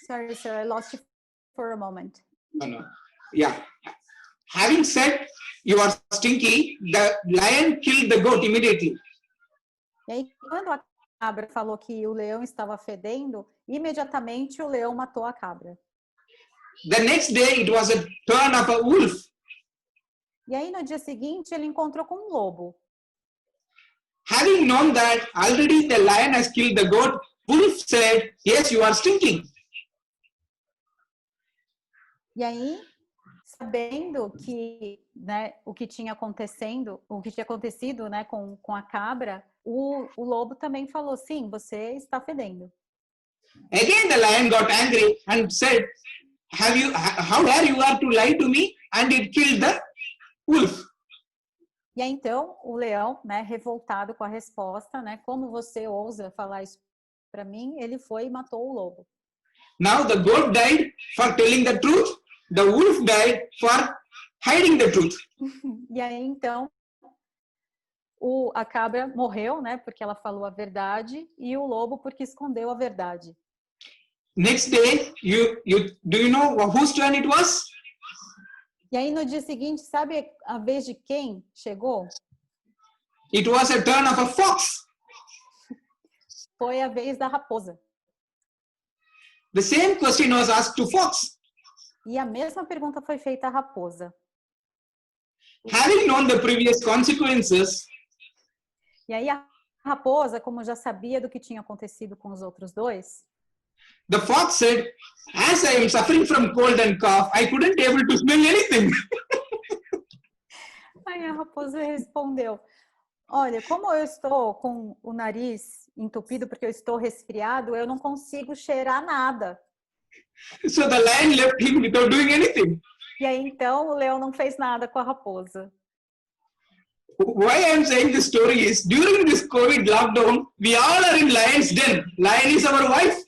Sorry, sir, I lost you for a moment. no. Yeah. Having said you are stinky, the lion killed the goat immediately. E aí, quando a cabra falou que o leão estava fedendo, imediatamente o leão matou a cabra. The next day, it was a turn of a wolf. E aí, no dia seguinte, ele encontrou com um lobo. Having known that already the lion has killed the goat, wolf said, "Yes, you are stinking." E aí, sabendo que, né, o que tinha acontecido, né, com a cabra, o lobo também falou: "Sim, você está fedendo." Again, the lion got angry and said, "How dare you are to lie to me?" And it killed the wolf. E aí, então, o leão, né, revoltado com a resposta, né, como você ousa falar isso para mim, ele foi e matou o lobo. Now the goat died for telling the truth. The wolf died for hiding the truth. E aí, então, a cabra morreu, né, porque ela falou a verdade, e o lobo porque escondeu a verdade. Next day, do you know whose turn it was? E aí, no dia seguinte, sabe a vez de quem chegou? It was a turn of a fox. Foi a vez da raposa. The same question was asked to fox. E a mesma pergunta foi feita à raposa. Having known the previous consequences, E aí a raposa, como já sabia do que tinha acontecido com os outros dois, the fox said, "As I am suffering from cold and cough, I couldn't able to smell anything." aí a raposa respondeu: "Olha, como eu estou com o nariz entupido porque eu estou resfriado, eu não consigo cheirar nada." So the lion left him without doing anything. E aí então o leão não fez nada com a raposa. Why I am saying this story is, during this COVID lockdown, we all are in lion's den. Lion is our wife.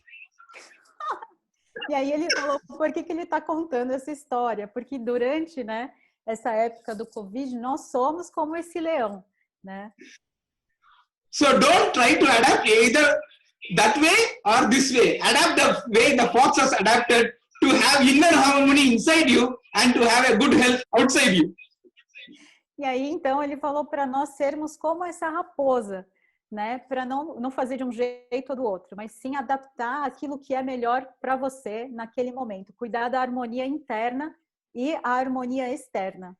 E aí ele falou: por que ele está contando essa história? Porque durante, né, essa época do Covid, nós somos como esse leão, né? So don't try to adapt either that way or this way. Adapt the way the fox has adapted to have inner harmony inside you and to have a good health outside you. E aí, então, ele falou para nós sermos como essa raposa, né? Para não fazer de um jeito ou do outro, mas sim adaptar aquilo que é melhor para você naquele momento. Cuidar da harmonia interna e a harmonia externa.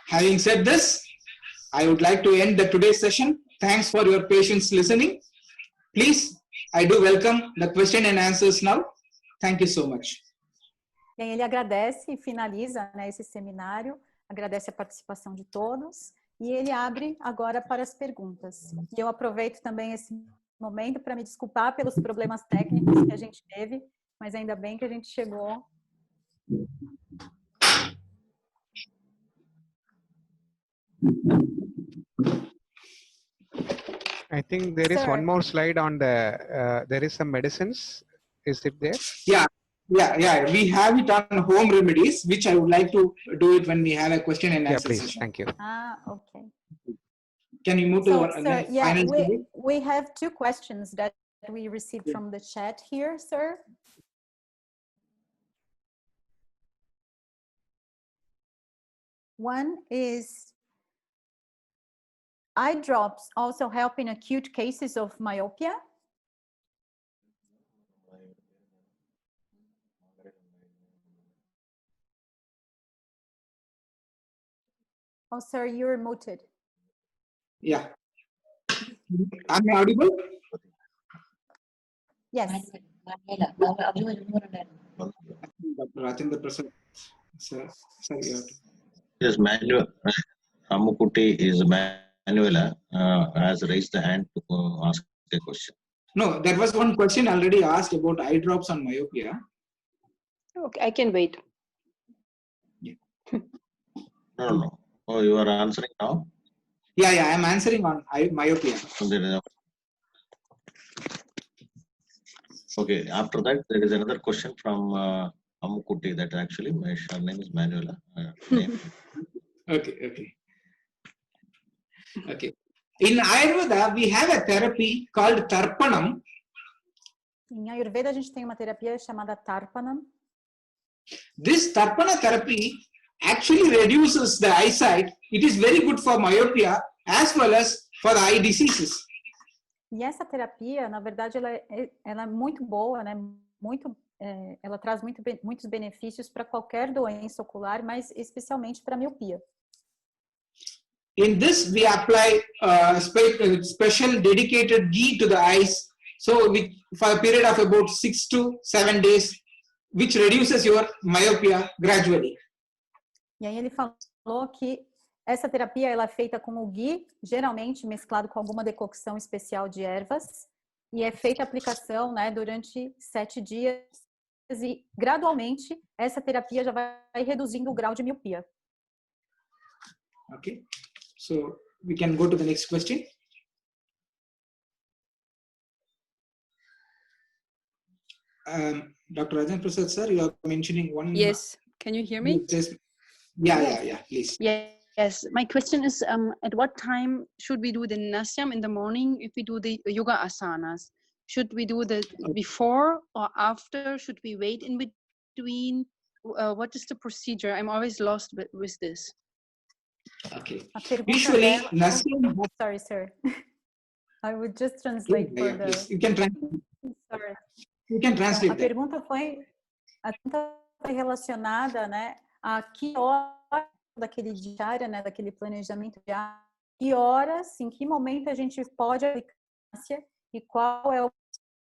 Having said this, I would like to end today's session. Thanks for your patience listening. Please, I do welcome the question and answers now. Thank you so much. E aí ele agradece e finaliza, né, esse seminário, agradece a participação de todos e ele abre agora para as perguntas. E eu aproveito também esse momento para me desculpar pelos problemas técnicos que a gente teve, mas ainda bem que a gente chegou. I think there is Sir. one more slide on the, there is some medicines. Is it there? Yeah. We have it on home remedies, which I would like to do it when we have a question and Yeah, answer please. session. Thank you. Okay. Can you move to So, our sir, yeah, final slide? we have two questions that we received from the chat here, sir. One is, eye drops also help in acute cases of myopia? Oh, sir, you're muted. Yeah. Am I audible? Yes. Dr. Rajendra Prasad. Sir, you have to. Yes, Manuel. Ammukutti is Manuela has raised the hand to ask a question. No, there was one question already asked about eye drops on myopia. Okay, I can wait. No. Oh, you are answering now? Yeah, I am answering on myopia. Okay, after that, there is another question from Ammukutti that actually, her name is Manuela. Okay. In Ayurveda, we have a therapy called Tarpanam. Em Ayurveda, a gente tem uma terapia chamada Tarpanam. This Tarpana therapy actually reduces the eyesight. It is very good for myopia as well as for the eye diseases. E essa terapia, na verdade, ela é muito boa, né? Ela traz muitos benefícios para qualquer doença ocular, mas especialmente para a miopia. In this, we apply special dedicated ghee to the eyes, so for a period of about 6 to 7 days, which reduces your myopia gradually. E aí ele falou que essa terapia ela é feita com o ghee, geralmente mesclado com alguma decocção especial de ervas, e é feita a aplicação, né, durante 7 dias, e gradualmente essa terapia já vai reduzindo o grau de miopia. Okay, so we can go to the next question. Dr. Rajendra Prasad, sir, you are mentioning one. Yes, can you hear me? Yeah, please. Yes, my question is, at what time should we do the Nasyam in the morning if we do the yoga asanas? Should we do the before or after? Should we wait in between? What is the procedure? I'm always lost with this. Okay. Usually, Nasyam. Sorry, sir. I would just translate for the. Please. You can translate. Sorry. You can translate. A pergunta foi relacionada, né, a que hora daquele diário, né, daquele planejamento diário, que horas, em que momento a gente pode aplicar e qual é o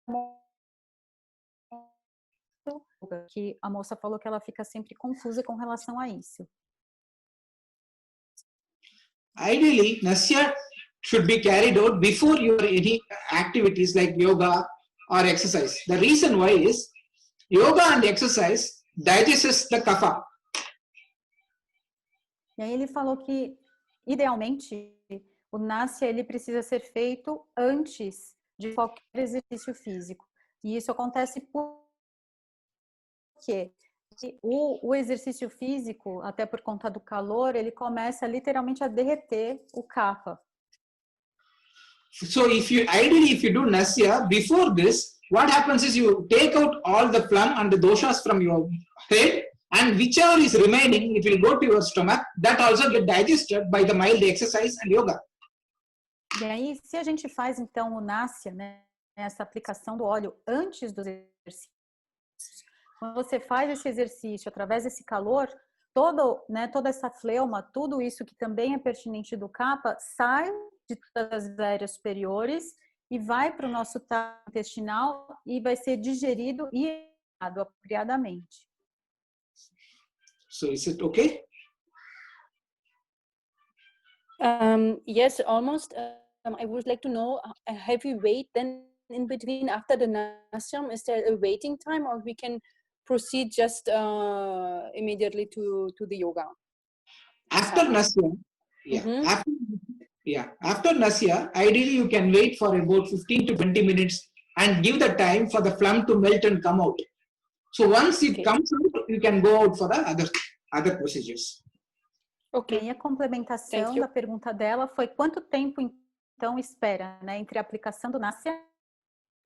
momento que a moça falou que ela fica sempre confusa com relação a isso. Ideally, Nasya should be carried out before your any activities like yoga or exercise. The reason why is yoga and exercise digests the kapha. E aí ele falou que, idealmente, o Nasya ele precisa ser feito antes de qualquer exercício físico. E isso acontece porque o exercício físico, até por conta do calor, ele começa literalmente a derreter o kapha. So if you do Nasya before this, what happens is you take out all the phlegm and the doshas from your head, and whichever is remaining, it will go to your stomach. That also get digested by the mild exercise and yoga. E aí, se a gente faz então o Nasya, né, essa aplicação do óleo antes dos exercícios, quando você faz esse exercício através desse calor, toda essa fleuma, tudo isso que também é pertinente do kapha, sai de todas as áreas superiores e vai para o nosso trato intestinal e vai ser digerido e eliminado apropriadamente. So is it okay? Yes, almost. I would like to know, have you wait then in between after the Nasyam? Is there a waiting time, or we can proceed just immediately to the yoga? After Nasya, after Nasya, ideally you can wait for about 15 to 20 minutes and give the time for the phlegm to melt and come out. So once it comes out, you can go out for the other procedures. Ok. E a complementação da pergunta dela foi quanto tempo então espera, né, entre a aplicação do Nasya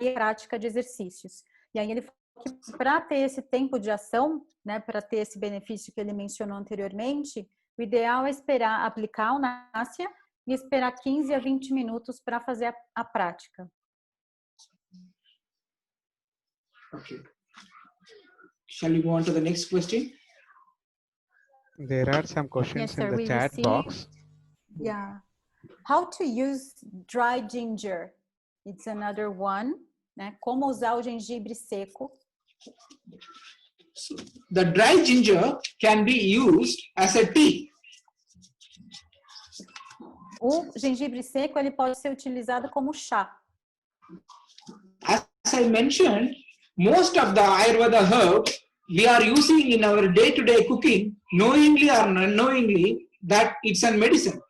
e a prática de exercícios. E aí ele falou que para ter esse tempo de ação, né, para ter esse benefício que ele mencionou anteriormente, o ideal é esperar aplicar o Nasya e esperar 15 a 20 minutos para fazer a prática. Okay. Shall we go on to the next question? There are some questions Yes, sir, in the chat box. Yeah. How to use dry ginger? It's another one. Né? Como usar o gengibre seco? So the dry ginger can be used as a tea. O gengibre seco ele pode ser utilizado como chá. As I mentioned, most of the Ayurveda herbs we are using in our day-to-day cooking, knowingly or unknowingly, that it's a medicine.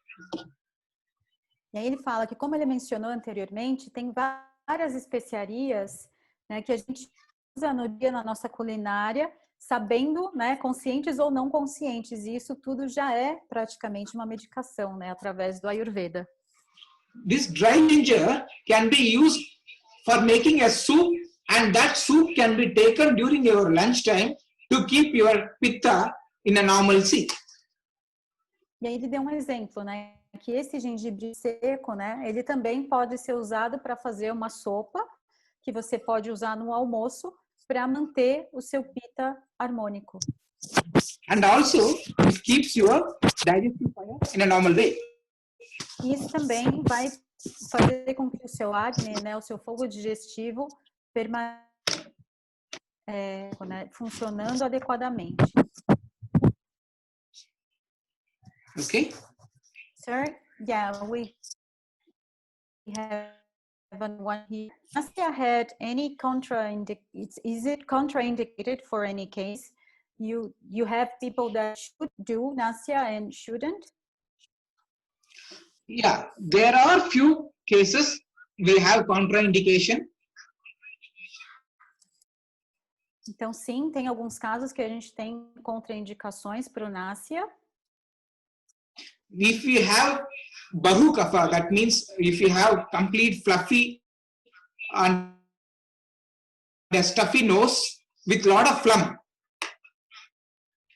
E aí ele fala que, como ele mencionou anteriormente, tem várias especiarias, né, que a gente usa no dia na nossa culinária, sabendo, né, conscientes ou não conscientes. E isso tudo já é praticamente uma medicação, né, através do Ayurveda. This dry ginger can be used for making a soup, and that soup can be taken during your lunchtime to keep your pitta in a normalcy. E aí ele deu um exemplo, né, que esse gengibre seco, né, ele também pode ser usado para fazer uma sopa, que você pode usar no almoço para manter o seu pitta harmônico. And also, it keeps your digestive fire in a normal way. Isso também vai fazer com que o seu Agni, né, o seu fogo digestivo, permaneça funcionando adequadamente. Okay? Sir, yeah, we have one here. Nasya had any is it contraindicated for any case? You have people that should do Nasya and shouldn't? Yeah, there are few cases we have contraindication. Então, sim, tem alguns casos que a gente tem contraindicações para o Nasya. If we have bahu kapha, that means if you have complete fluffy and a stuffy nose with lot of phlegm.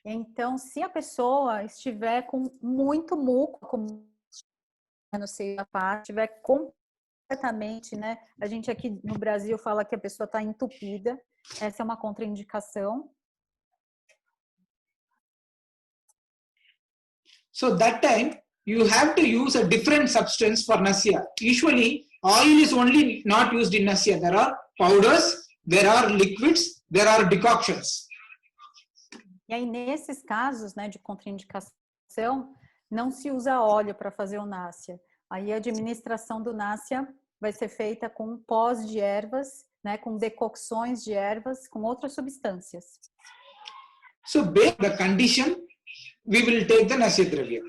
Então, se a pessoa estiver com muito muco, como no seio da parte, estiver completamente, né? A gente aqui no Brasil fala que a pessoa está entupida. Essa é uma contraindicação. So that time you have to use a different substance for Nasya. Usually oil is only not used in Nasya. There are powders, there are liquids, there are decoctions. E aí nesses casos, né, de contraindicação, não se usa óleo para fazer o Nasya. Aí a administração do Nasya vai ser feita com pós de ervas, né, com decocções de ervas, com outras substâncias. So based on the condition, we will take the Nasya Dravya.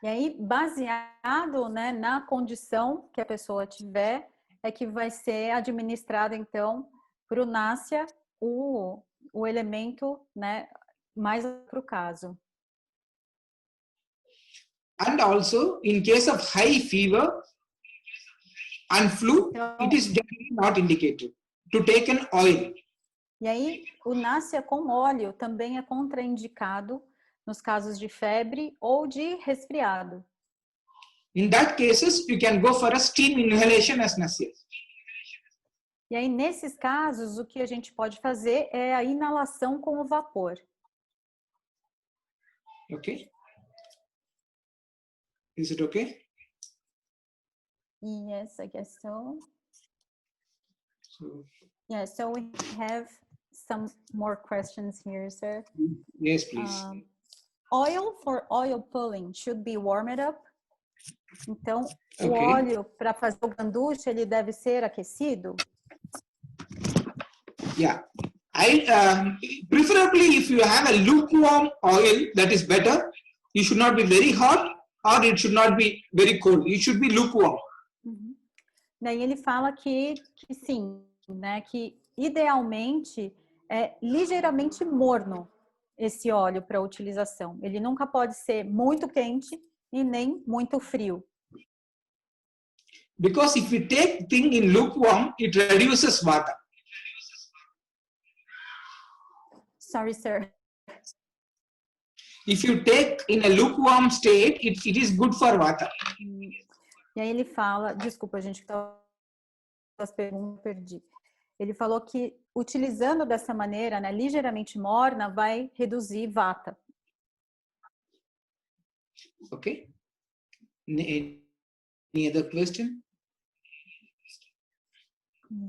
E aí, baseado, né, na condição que a pessoa tiver, é que vai ser administrado, então, para o Nasya, o elemento, né, mais para o caso. And also, in case of high fever and flu, it is generally not indicated to take an oil. E aí, o Násia com óleo também é contraindicado nos casos de febre ou de resfriado. In that cases, you can go for a steam inhalation as Nasya. E aí, nesses casos, o que a gente pode fazer é a inalação com o vapor. Okay. Is it okay? Yes, I guess so. So, Yeah, so we have some more questions here, sir. yes, please. Oil for oil pulling should be warmed up. Então, o Okay. óleo para fazer o ganduche, ele deve ser aquecido? Yeah. Preferably if you have a lukewarm oil, that is better. You should not be very hot or it should not be very cold. It should be lukewarm. Uhum. Daí ele fala que sim, né? Que idealmente é ligeiramente morno esse óleo para utilização. Ele nunca pode ser muito quente e nem muito frio. Because if you take thing in lukewarm, it reduces vata. Sorry, sir. If you take in a lukewarm state, it is good for vata. E aí ele fala, desculpa, gente, que as perguntas perdi. Ele falou que utilizando dessa maneira, né, ligeiramente morna, vai reduzir vata. Okay. Any other question?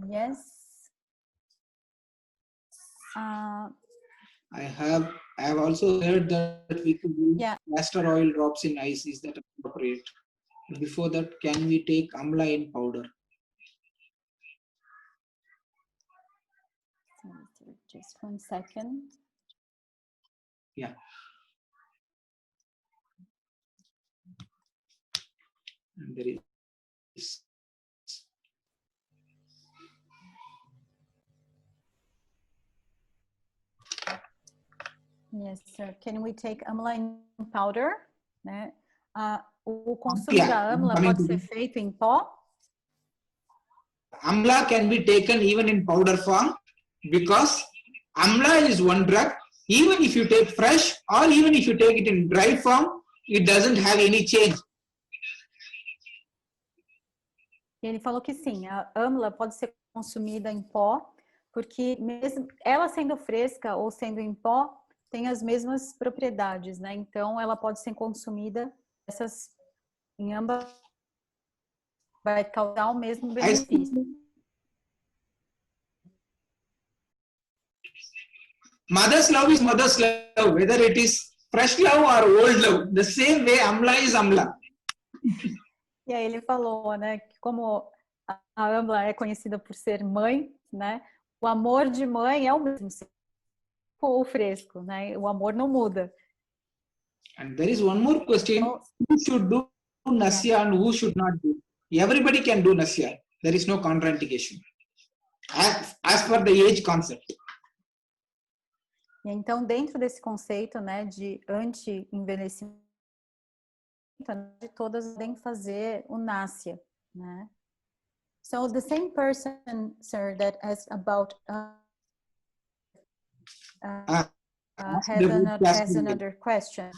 Yes. I have also heard that we could use Yeah. castor oil drops in ice. Is that appropriate? Before that, can we take amla in powder? Just 1 second. Yeah. And there is. Yes, sir. Can we take amla in powder? Né? O consumo da amla pode ser feito em pó? Amla can be taken even in powder form because amla is one drug. Even if you take fresh or even if you take it in dry form, it doesn't have any change. E ele falou que sim, a amla pode ser consumida em pó, porque mesmo ela sendo fresca ou sendo em pó, tem as mesmas propriedades, né? Então, ela pode ser consumida, em ambas, vai causar o mesmo benefício. Mother's love is mother's love, whether it is fresh love or old love. The same way amla is amla. E aí ele falou, né, que como a amla é conhecida por ser mãe, né? O amor de mãe é o mesmo, ou fresco, né? O amor não muda. And there is one more question: who should do nasya and who should not do? Everybody can do nasya. There is no contraindication, as per the age concept. E então, dentro desse conceito, né, de anti-envelhecimento, de todas podem fazer o nasya, né? So the same person, sir, that asked about has another question.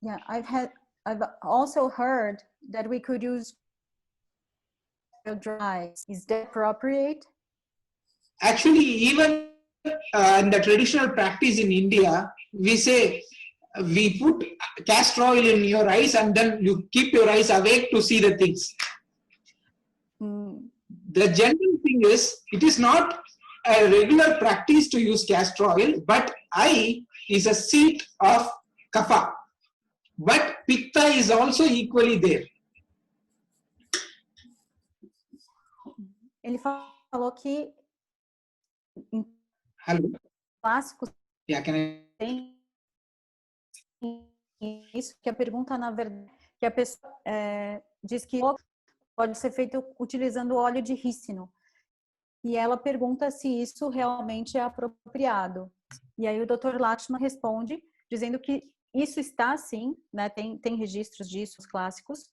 Yeah, I've also heard that we could use dry. Is that appropriate? Actually, even in the traditional practice in India, we say we put castor oil in your eyes and then you keep your eyes awake to see the things. The general thing is, it is not a regular practice to use castor oil, but eye is a seat of kapha. But pitta is also equally there. Ele falou que Hello. Clássicos Yeah, can I? tem isso, que a pergunta, na verdade, que a pessoa diz que pode ser feito utilizando óleo de rícino. e ela pergunta se isso realmente é apropriado. E aí o Dr. Lakshman responde dizendo que isso está sim, né, tem registros disso, os clássicos,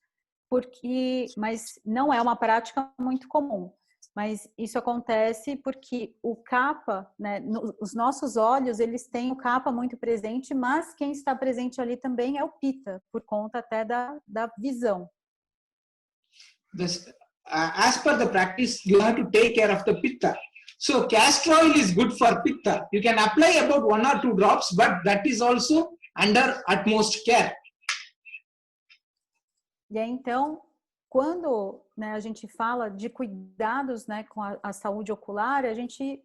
mas não é uma prática muito comum. Mas isso acontece porque o kapha, né, os nossos olhos, eles têm o kapha muito presente, mas quem está presente ali também é o pitta, por conta até da visão. As per the practice, you have to take care of the pitta. So castor oil is good for pitta. You can apply about 1 or 2 drops, but that is also under utmost care. E aí, então, quando, né, a gente fala de cuidados, né, com a saúde ocular, a gente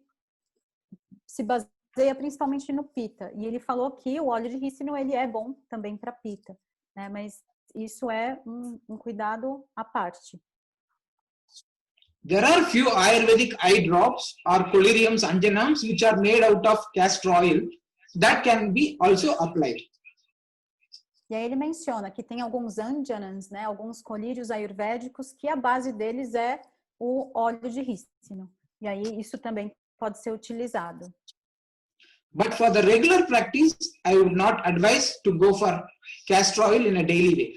se baseia principalmente no pitta. E ele falou que o óleo de rícino ele é bom também para pitta, né, mas isso é um cuidado à parte. There are few Ayurvedic eye drops or collyriums, anjanams, which are made out of castor oil that can be also applied. E aí ele menciona que tem alguns anjanans, né, alguns colírios ayurvédicos, que a base deles é o óleo de rícino. E aí isso também pode ser utilizado. But for the regular practice, I would not advise to go for castor oil in a daily way.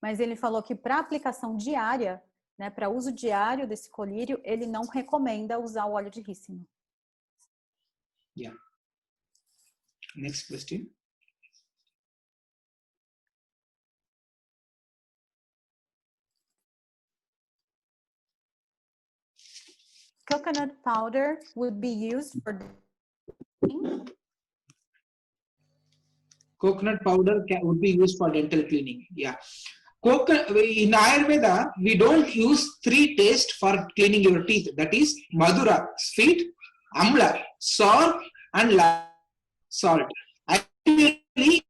Mas ele falou que para aplicação diária, né, para uso diário desse colírio, ele não recomenda usar o óleo de rícino. Yeah. Next question. Coconut powder would be used for Coconut powder would be used for dental cleaning. Yeah. In Ayurveda, we don't use 3 tastes for cleaning your teeth. That is Madhura, sweet, Amla, sour, and salt. Actually,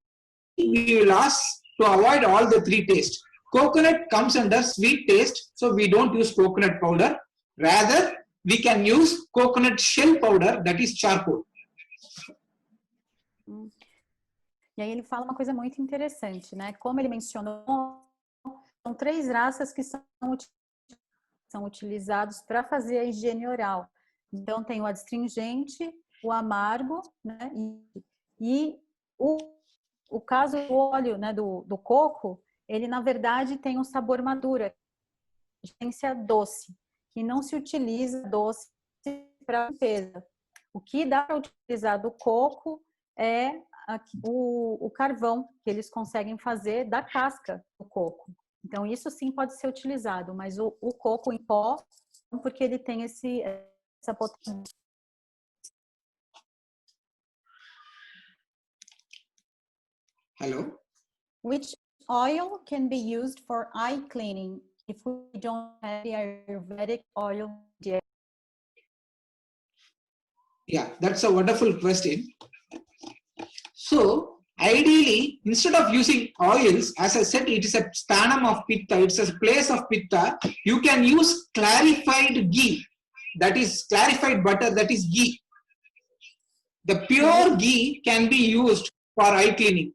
we will ask to avoid all the 3 tastes. Coconut comes under sweet taste, so we don't use coconut powder. Rather, we can use coconut shell powder, that is charcoal. E aí ele fala uma coisa muito interessante, né? Como ele mencionou, são 3 raças que são utilizados para fazer a higiene oral. Então tem o adstringente, o amargo, né? E o caso do óleo, né, do coco, ele na verdade tem um sabor maduro, essência doce, e não se utiliza doce para limpeza. O que dá para utilizar do coco é o carvão que eles conseguem fazer da casca do coco. Então isso sim pode ser utilizado, mas o coco em pó, porque ele tem essa potência. Hello? Which oil can be used for eye cleaning if we don't have the Ayurvedic oil? Yeah, that's a wonderful question. So, ideally, instead of using oils, as I said, it is a sthanam of pitta, it's a place of pitta, you can use clarified ghee, that is clarified butter, that is ghee. The pure ghee can be used for eye cleaning.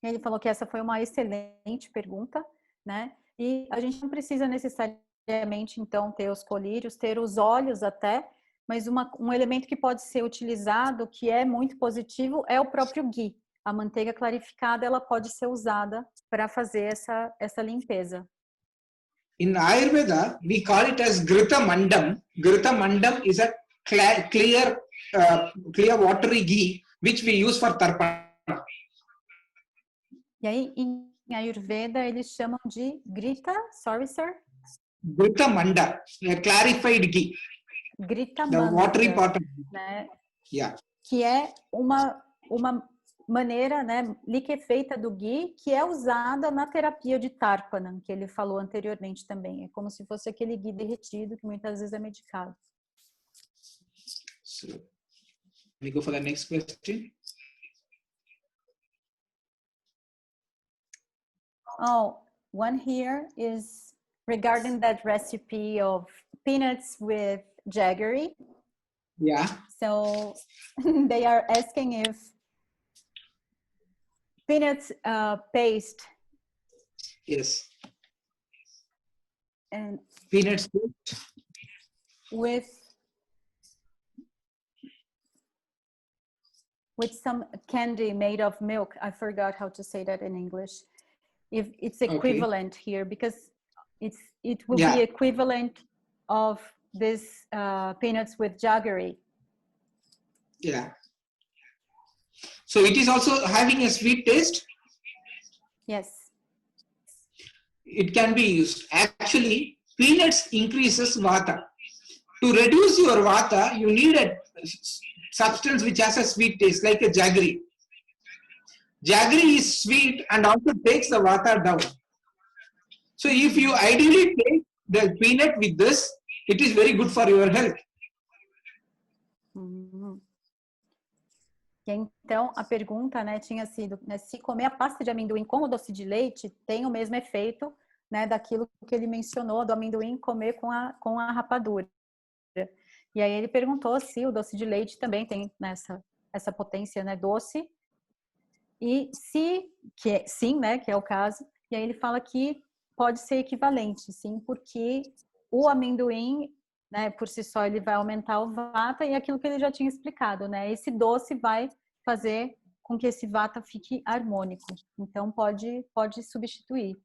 Ele falou que essa foi uma excelente pergunta, né? E a gente não precisa necessariamente, então, ter os colírios, ter os óleos até, mas um elemento que pode ser utilizado, que é muito positivo, é o próprio ghee. A manteiga clarificada, ela pode ser usada para fazer essa limpeza. In Ayurveda, we call it as Grita Mandam. Grita Mandam is a clear watery ghee, which we use for tarpana. E aí, em Ayurveda, eles chamam de Grita, sorry, sir? Grita Manda, a clarified ghee. Grita The Manda, watery part of né? Yeah. Que é uma maneira, né, liquefeita do ghee, que é usada na terapia de Tarpanam, que ele falou anteriormente também. É como se fosse aquele ghee derretido, que muitas vezes é medicado. So, we go for the next question. Oh, one here is regarding that recipe of peanuts with jaggery. Yeah. So they are asking if peanuts paste. Yes. And peanuts with some candy made of milk. I forgot how to say that in English. If it's equivalent here, because it will be equivalent of this peanuts with jaggery. Yeah. So it is also having a sweet taste. Yes. It can be used. Actually, peanuts increases vata. To reduce your vata, you need a substance which has a sweet taste, like a jaggery. Jaggery is sweet and also takes the vata down. So if you ideally take the peanut with this, it is very good for your health. E então, a pergunta, né, tinha sido, né, se comer a pasta de amendoim com o doce de leite tem o mesmo efeito, né, daquilo que ele mencionou, do amendoim comer com a rapadura. E aí ele perguntou se o doce de leite também tem, né, essa potência, né, doce, e sim, né, que é o caso. E aí ele fala que pode ser equivalente, sim, porque o amendoim, né, por si só, ele vai aumentar o vata, e aquilo que ele já tinha explicado, né, esse doce vai fazer com que esse vata fique harmônico. Então, pode substituir.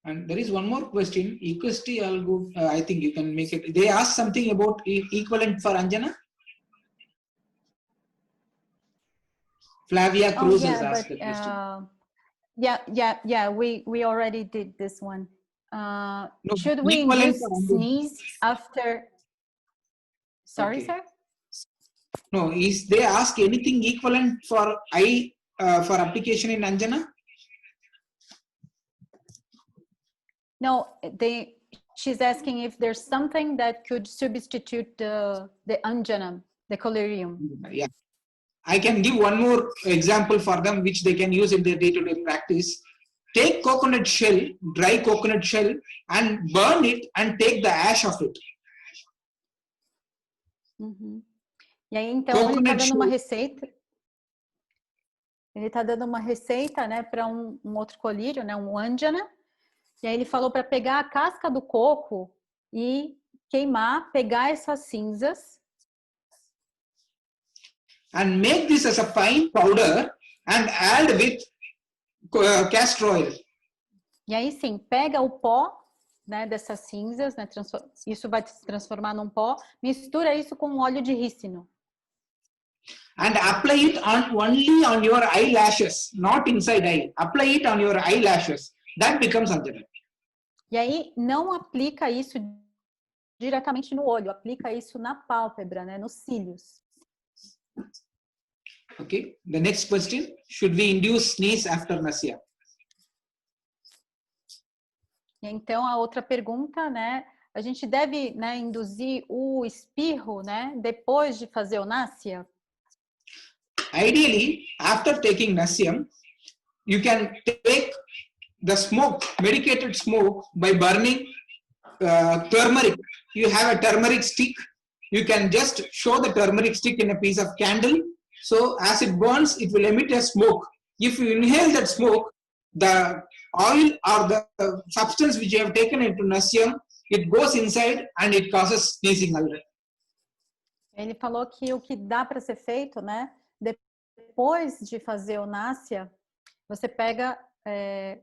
And there is one more question. Equesti, I'll go, I think you can make it. They asked something about equivalent for Anjana. Flavia Cruz has asked the question. Yeah, we already did this one. No, should we induce sneeze after? Sorry, okay. sir? No, they ask anything equivalent for eye for application in Anjana? No, she's asking if there's something that could substitute the Anjanam, the collyrium. Yeah. I can give one more example for them which they can use in their day-to-day practice. Take coconut shell, dry coconut shell, and burn it and take the ash of it. E aí, então, ele está dando uma receita. Ele está dando uma receita, né, para um outro colírio, né, um Anjana. E aí ele falou para pegar a casca do coco e queimar, pegar essas cinzas. And make this as a fine powder and add with castor oil. E aí sim, pega o pó, né, dessas cinzas, né, isso vai se transformar num pó, mistura isso com óleo de rícino. And apply it only on your eyelashes, not inside eye. Apply it on your eyelashes. That becomes Anjana. E aí não aplica isso diretamente no olho, aplica isso na pálpebra, né, nos cílios. Okay, the next question, should we induce sneeze after Nasya? Então a outra pergunta, né, a gente deve, né, induzir o espirro, né, depois de fazer o Nasya? Ideally, after taking Nasyam, you can take the smoke, medicated smoke, by burning turmeric. You have a turmeric stick. You can just show the turmeric stick in a piece of candle. So as it burns, it will emit a smoke. If you inhale that smoke, the oil or the substance which you have taken into Nasyam, it goes inside and it causes sneezing already. Ele falou que o que dá para ser feito, né, depois de fazer o Nasya, você pega the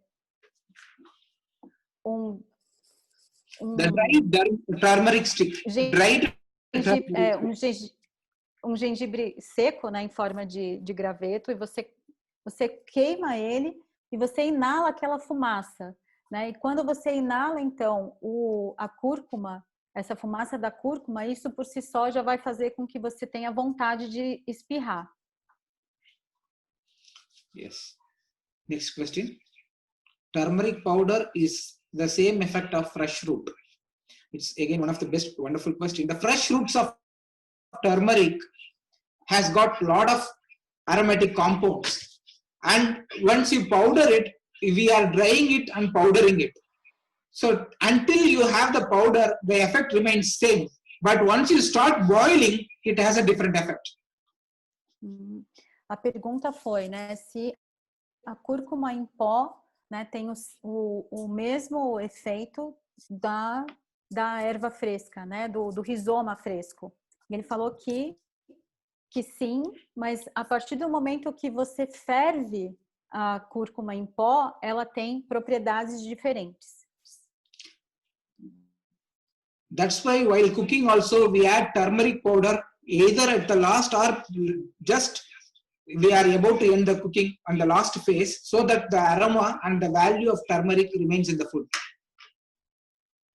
dried turmeric stick. Um gengibre seco, né, em forma de graveto, e você queima ele e você inala aquela fumaça, né? E quando você inala, então, a cúrcuma, essa fumaça da cúrcuma, isso por si só já vai fazer com que você tenha vontade de espirrar. Yes. Next question. Turmeric powder is the same effect of fresh root. It's again one of the best, wonderful question. The fresh roots of turmeric has got a lot of aromatic compounds, and once you powder it, we are drying it and powdering it. So until you have the powder, the effect remains same. But once you start boiling, it has a different effect. A pergunta foi, né, se a cúrcuma em pó, né, tem o mesmo efeito da erva fresca, né, do rizoma fresco. E ele falou que sim, mas a partir do momento que você ferve a cúrcuma em pó, ela tem propriedades diferentes. That's why while cooking also we add turmeric powder either at the last or just we are about to end the cooking on the last phase so that the aroma and the value of turmeric remains in the food.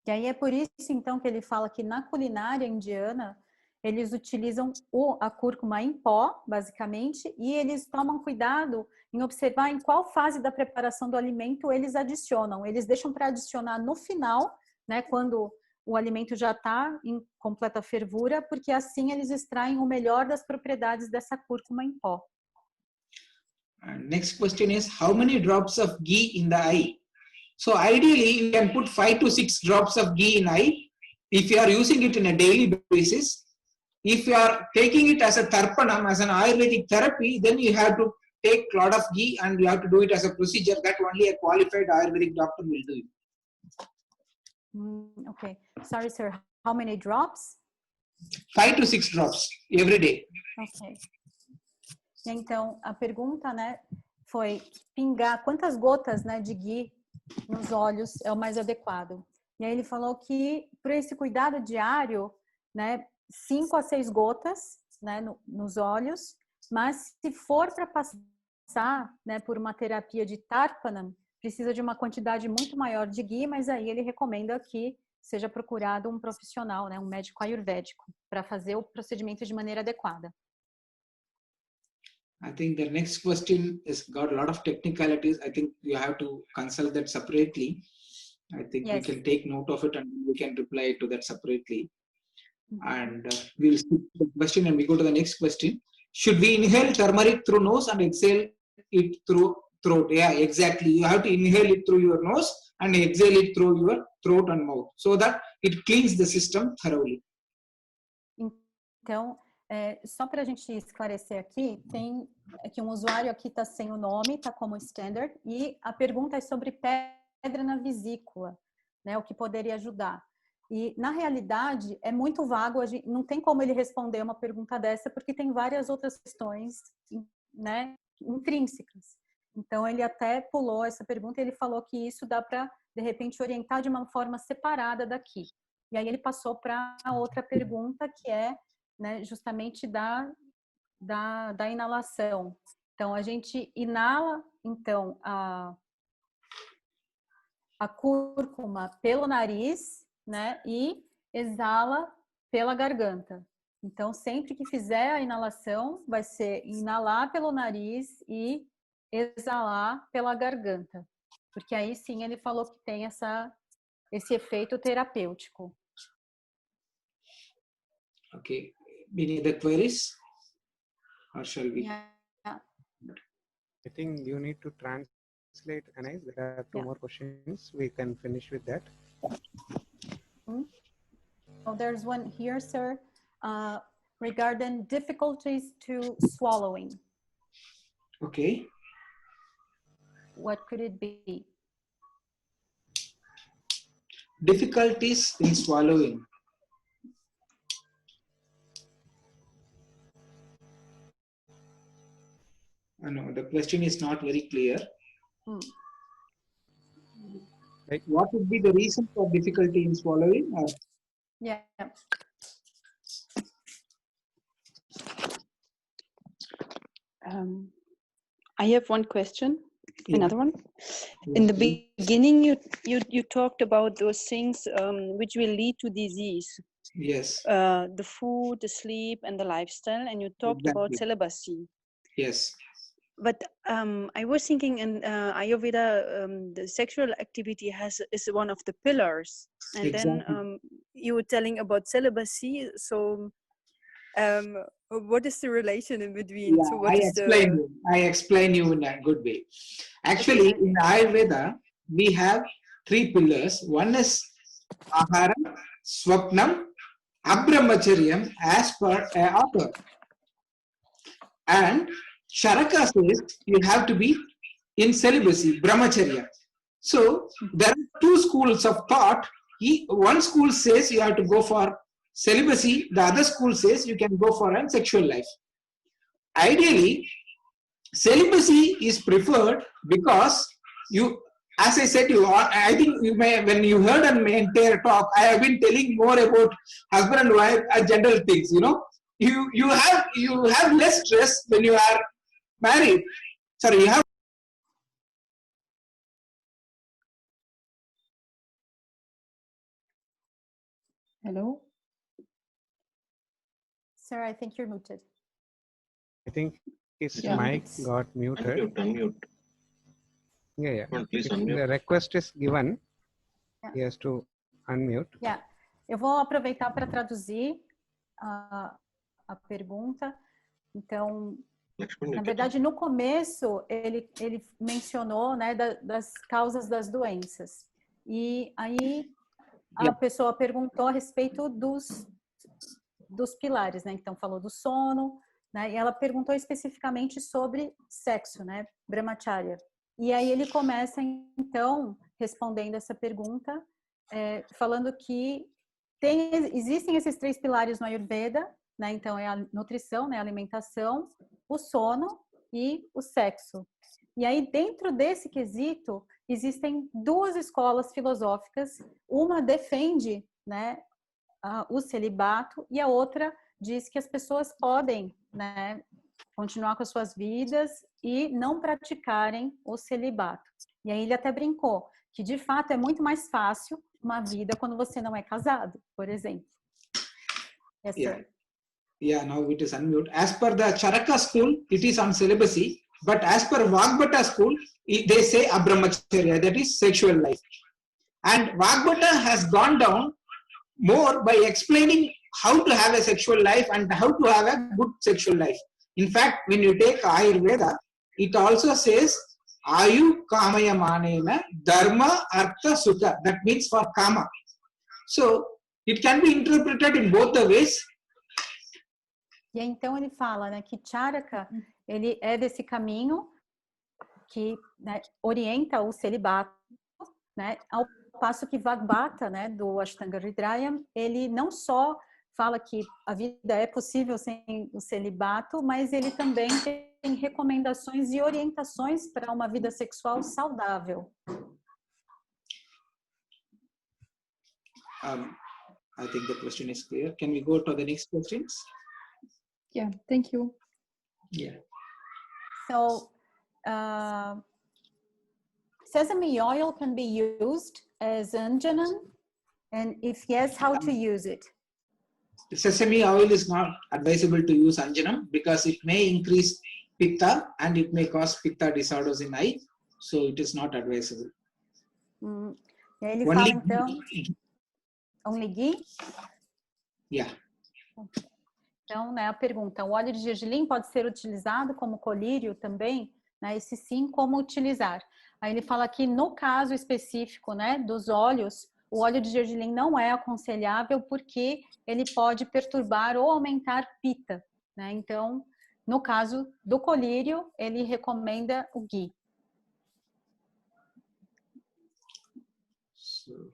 E aí é por isso então que ele fala que na culinária indiana eles utilizam a cúrcuma em pó, basicamente, e eles tomam cuidado em observar em qual fase da preparação do alimento eles adicionam. Eles deixam para adicionar no final, né, quando o alimento já está em completa fervura, porque assim eles extraem o melhor das propriedades dessa cúrcuma em pó. Next question is, how many drops of ghee in the eye? So ideally, you can put 5 to 6 drops of ghee in eye if you are using it in a daily basis. If you are taking it as a tarpanam, as an Ayurvedic therapy, then you have to take a lot of ghee and you have to do it as a procedure that only a qualified Ayurvedic doctor will do it. Okay, sorry sir, how many drops? 5 to 6 drops every day. Ok. Então, a pergunta, né, foi pingar quantas gotas, né, de ghee nos olhos é o mais adequado. E aí ele falou que para esse cuidado diário, né, 5 a 6 gotas, né, nos olhos, mas se for para passar, né, por uma terapia de Tarpanam, precisa de uma quantidade muito maior de ghee, mas aí ele recomenda que seja procurado um profissional, né, um médico ayurvédico, para fazer o procedimento de maneira adequada. I think the next question has got a lot of technicalities. I think you have to consult that separately. I think Yes. we can take note of it and we can reply to that separately. And we'll skip the question and we go to the next question. Should we inhale turmeric through nose and exhale it through throat? Yeah, exactly. You have to inhale it through your nose and exhale it through your throat and mouth so that it cleans the system thoroughly. Então, só para a gente esclarecer aqui, tem que um usuário aqui está sem o nome, está como standard, e a pergunta é sobre pedra na vesícula, né, o que poderia ajudar. E, na realidade, é muito vago, não tem como ele responder uma pergunta dessa, porque tem várias outras questões, né, intrínsecas. Então, ele até pulou essa pergunta e ele falou que isso dá para, de repente, orientar de uma forma separada daqui. E aí ele passou para a outra pergunta, que é, né, justamente da inalação. Então, a gente inala, então, a cúrcuma pelo nariz, né, e exala pela garganta. Então, sempre que fizer a inalação, vai ser inalar pelo nariz e exalar pela garganta. Porque aí sim ele falou que tem esse efeito terapêutico. Okay. Any other queries? Or shall we? Yeah. I think you need to translate, Anais. There are two Yeah. more questions. We can finish with that. Oh, there's one here, sir, regarding difficulties to swallowing. Okay. What could it be? Difficulties in swallowing. No, the question is not very clear. Right. What would be the reason for difficulty in swallowing? Yeah. I have one question. Yeah. Another one. In the beginning, you talked about those things which will lead to disease. Yes. The food, the sleep, and the lifestyle, and you talked about Exactly. celibacy. Yes. But I was thinking in Ayurveda, the sexual activity is one of the pillars, and Exactly. then you were telling about celibacy. So, what is the relation in between? Yeah, So what is I explain you in a good way. Actually, in Ayurveda, we have 3 pillars. One is Aharam, Swapnam, Abrahmacharyam as per author. And Charaka says you have to be in celibacy, brahmacharya. So there are two schools of thought. One school says you have to go for celibacy. The other school says you can go for a sexual life. Ideally, celibacy is preferred because you, as I said, I think you may, when you heard my entire talk, I have been telling more about husband and wife and general things. You know, you have less stress when you are married. Sorry, you have. Hello? Sir, I think you're muted. I think his Yeah. mic got muted. Unmute. Yeah. Please If unmute. the request is given, Yeah. he has to unmute. Yeah. Eu vou aproveitar para traduzir a pergunta. Então, Lakshman, na verdade, no começo, ele mencionou, né, das causas das doenças. E aí a pessoa perguntou a respeito dos pilares, né? Então, falou do sono, né? E ela perguntou especificamente sobre sexo, né? Brahmacharya. E aí ele começa, então, respondendo essa pergunta, falando que existem esses 3 pilares no Ayurveda, né? Então, é a nutrição, né? A alimentação, o sono e o sexo. E aí, dentro desse quesito, existem 2 escolas filosóficas. Uma defende, né, o celibato e a outra diz que as pessoas podem, né, continuar com as suas vidas e não praticarem o celibato. E aí ele até brincou que, de fato, é muito mais fácil uma vida quando você não é casado, por exemplo. Yeah, now it is unmute. As per the Charaka school, it is on celibacy. But as per Vagbhata school, they say abrahmacharya, that is sexual life. And Vagbhata has gone down more by explaining how to have a sexual life and how to have a good sexual life. In fact, when you take Ayurveda, it also says Ayu Kamaya Manena Dharma Artha Sukha. That means for Kama. So it can be interpreted in both the ways. E então ele fala, né, que Charaka, ele é desse caminho que, né, orienta o celibato, né, ao passo que Vagbhata, né, do Ashtanga Hridayam, ele não só fala que a vida é possível sem o celibato, mas ele também tem recomendações e orientações para uma vida sexual saudável. I think the question is clear. Can we go to the next questions? Yeah, thank you. Yeah. So, sesame oil can be used as anjanam, and if yes, how to use it? Sesame oil is not advisable to use anjanam because it may increase pitta and it may cause pitta disorders in eye, so it is not advisable. E aí ele fala então, only ghee? Yeah. Então, né, a pergunta, o óleo de gergelim pode ser utilizado como colírio também? Né, e se sim, como utilizar? Aí ele fala que no caso específico, né, dos óleos, o óleo de gergelim não é aconselhável porque ele pode perturbar ou aumentar pitta, né? Então, no caso do colírio, ele recomenda o ghee. So,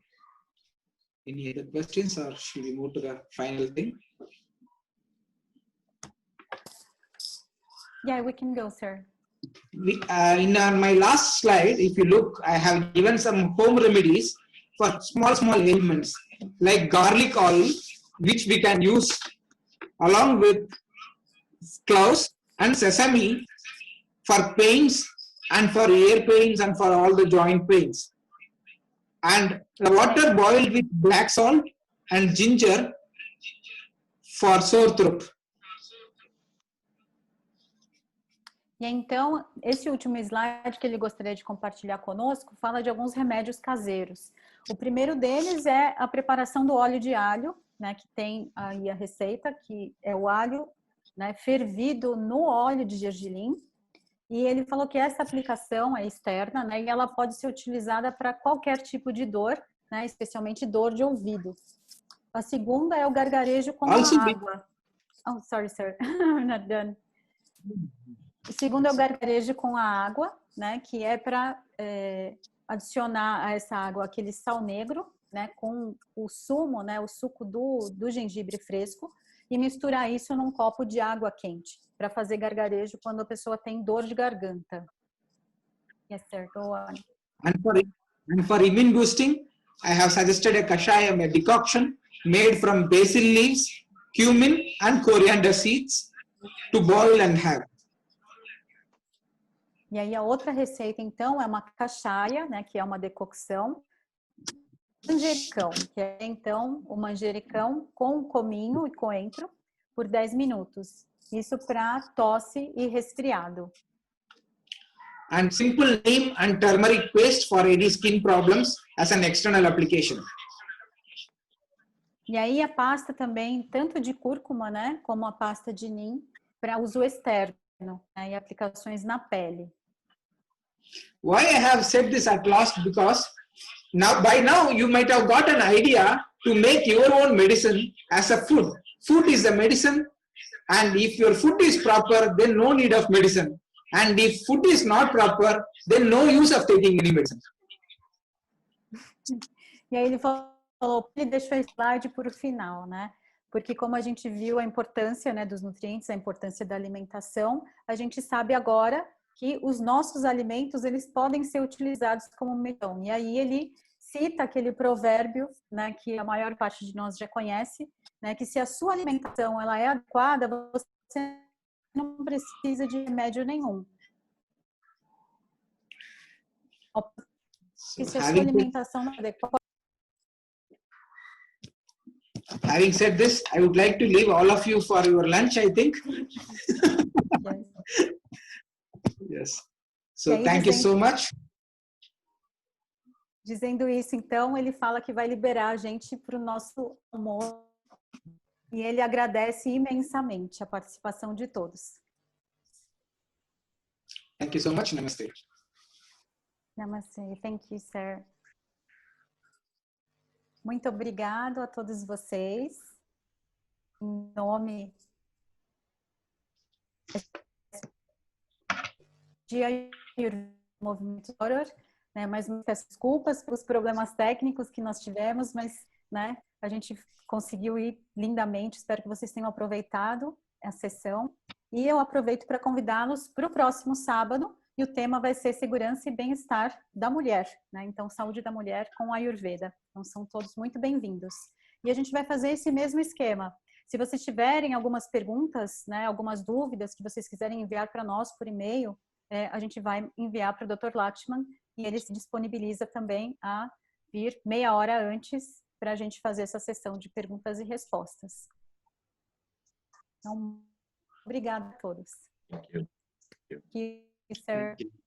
any other questions or should we move to the final thing? Yeah, we can go, sir. In my last slide, if you look, I have given some home remedies for small ailments like garlic oil, which we can use along with cloves and sesame for pains and for ear pains and for all the joint pains. And the water boiled with black salt and ginger for sore throat. E então, esse último slide que ele gostaria de compartilhar conosco fala de alguns remédios caseiros. O primeiro deles é a preparação do óleo de alho, né, que tem aí a receita, que é o alho, né, fervido no óleo de gergelim. E ele falou que essa aplicação é externa, né, e ela pode ser utilizada para qualquer tipo de dor, né, especialmente dor de ouvido. A segunda é o gargarejo com a água. Oh, sorry, sir. I'm not done. O segundo é o gargarejo com a água, né, que é para adicionar a essa água aquele sal negro, né, com o sumo, né, o suco do gengibre fresco, e misturar isso num copo de água quente, para fazer gargarejo quando a pessoa tem dor de garganta. Yes, sir, go on. And for immune boosting, I have suggested a kashayam, a decoction made from basil leaves, cumin and coriander seeds to boil and have. E aí a outra receita, então, é uma cachaia, né, que é uma decocção, manjericão, que é, então, o manjericão com cominho e coentro por 10 minutos. Isso para tosse e resfriado. And simple neem and turmeric paste for any skin problems as an external application. E aí a pasta também, tanto de cúrcuma, né, como a pasta de neem, para uso externo, né, e aplicações na pele. Why I have said this at last? Because by now you might have got an idea to make your own medicine as a food. Food is a medicine, and if your food is proper, then no need of medicine. And if food is not proper, then no use of taking any medicine. E aí ele falou, ele deixou a slide para o final, né? Porque como a gente viu a importância, né, dos nutrientes, a importância da alimentação, a gente sabe agora que os nossos alimentos, eles podem ser utilizados como medicina. E aí ele cita aquele provérbio, né, que a maior parte de nós já conhece, né, que se a sua alimentação ela é adequada, você não precisa de remédio nenhum. E se a sua alimentação não é adequada... Having said this, I would like to leave all of you for your lunch, I think. Yes. Yes. So thank you so much. Dizendo isso, então, ele fala que vai liberar a gente para o nosso almoço e ele agradece imensamente a participação de todos. Thank you so much. Namaste. Namaste. Thank you, sir. Muito obrigado a todos vocês. Em nome de Movimento Horror, né, mas peço desculpas pelos problemas técnicos que nós tivemos, mas, né, a gente conseguiu ir lindamente. Espero que vocês tenham aproveitado a sessão. E eu aproveito para convidá-los para o próximo sábado, e o tema vai ser segurança e bem-estar da mulher, né? Então, saúde da mulher com a Ayurveda. Então, são todos muito bem-vindos. E a gente vai fazer esse mesmo esquema. Se vocês tiverem algumas perguntas, né, algumas dúvidas que vocês quiserem enviar para nós por e-mail, a gente vai enviar para o Dr. Lakshman e ele se disponibiliza também a vir meia hora antes para a gente fazer essa sessão de perguntas e respostas. Então, obrigada a todos. Thank you. Thank you, sir. Thank you.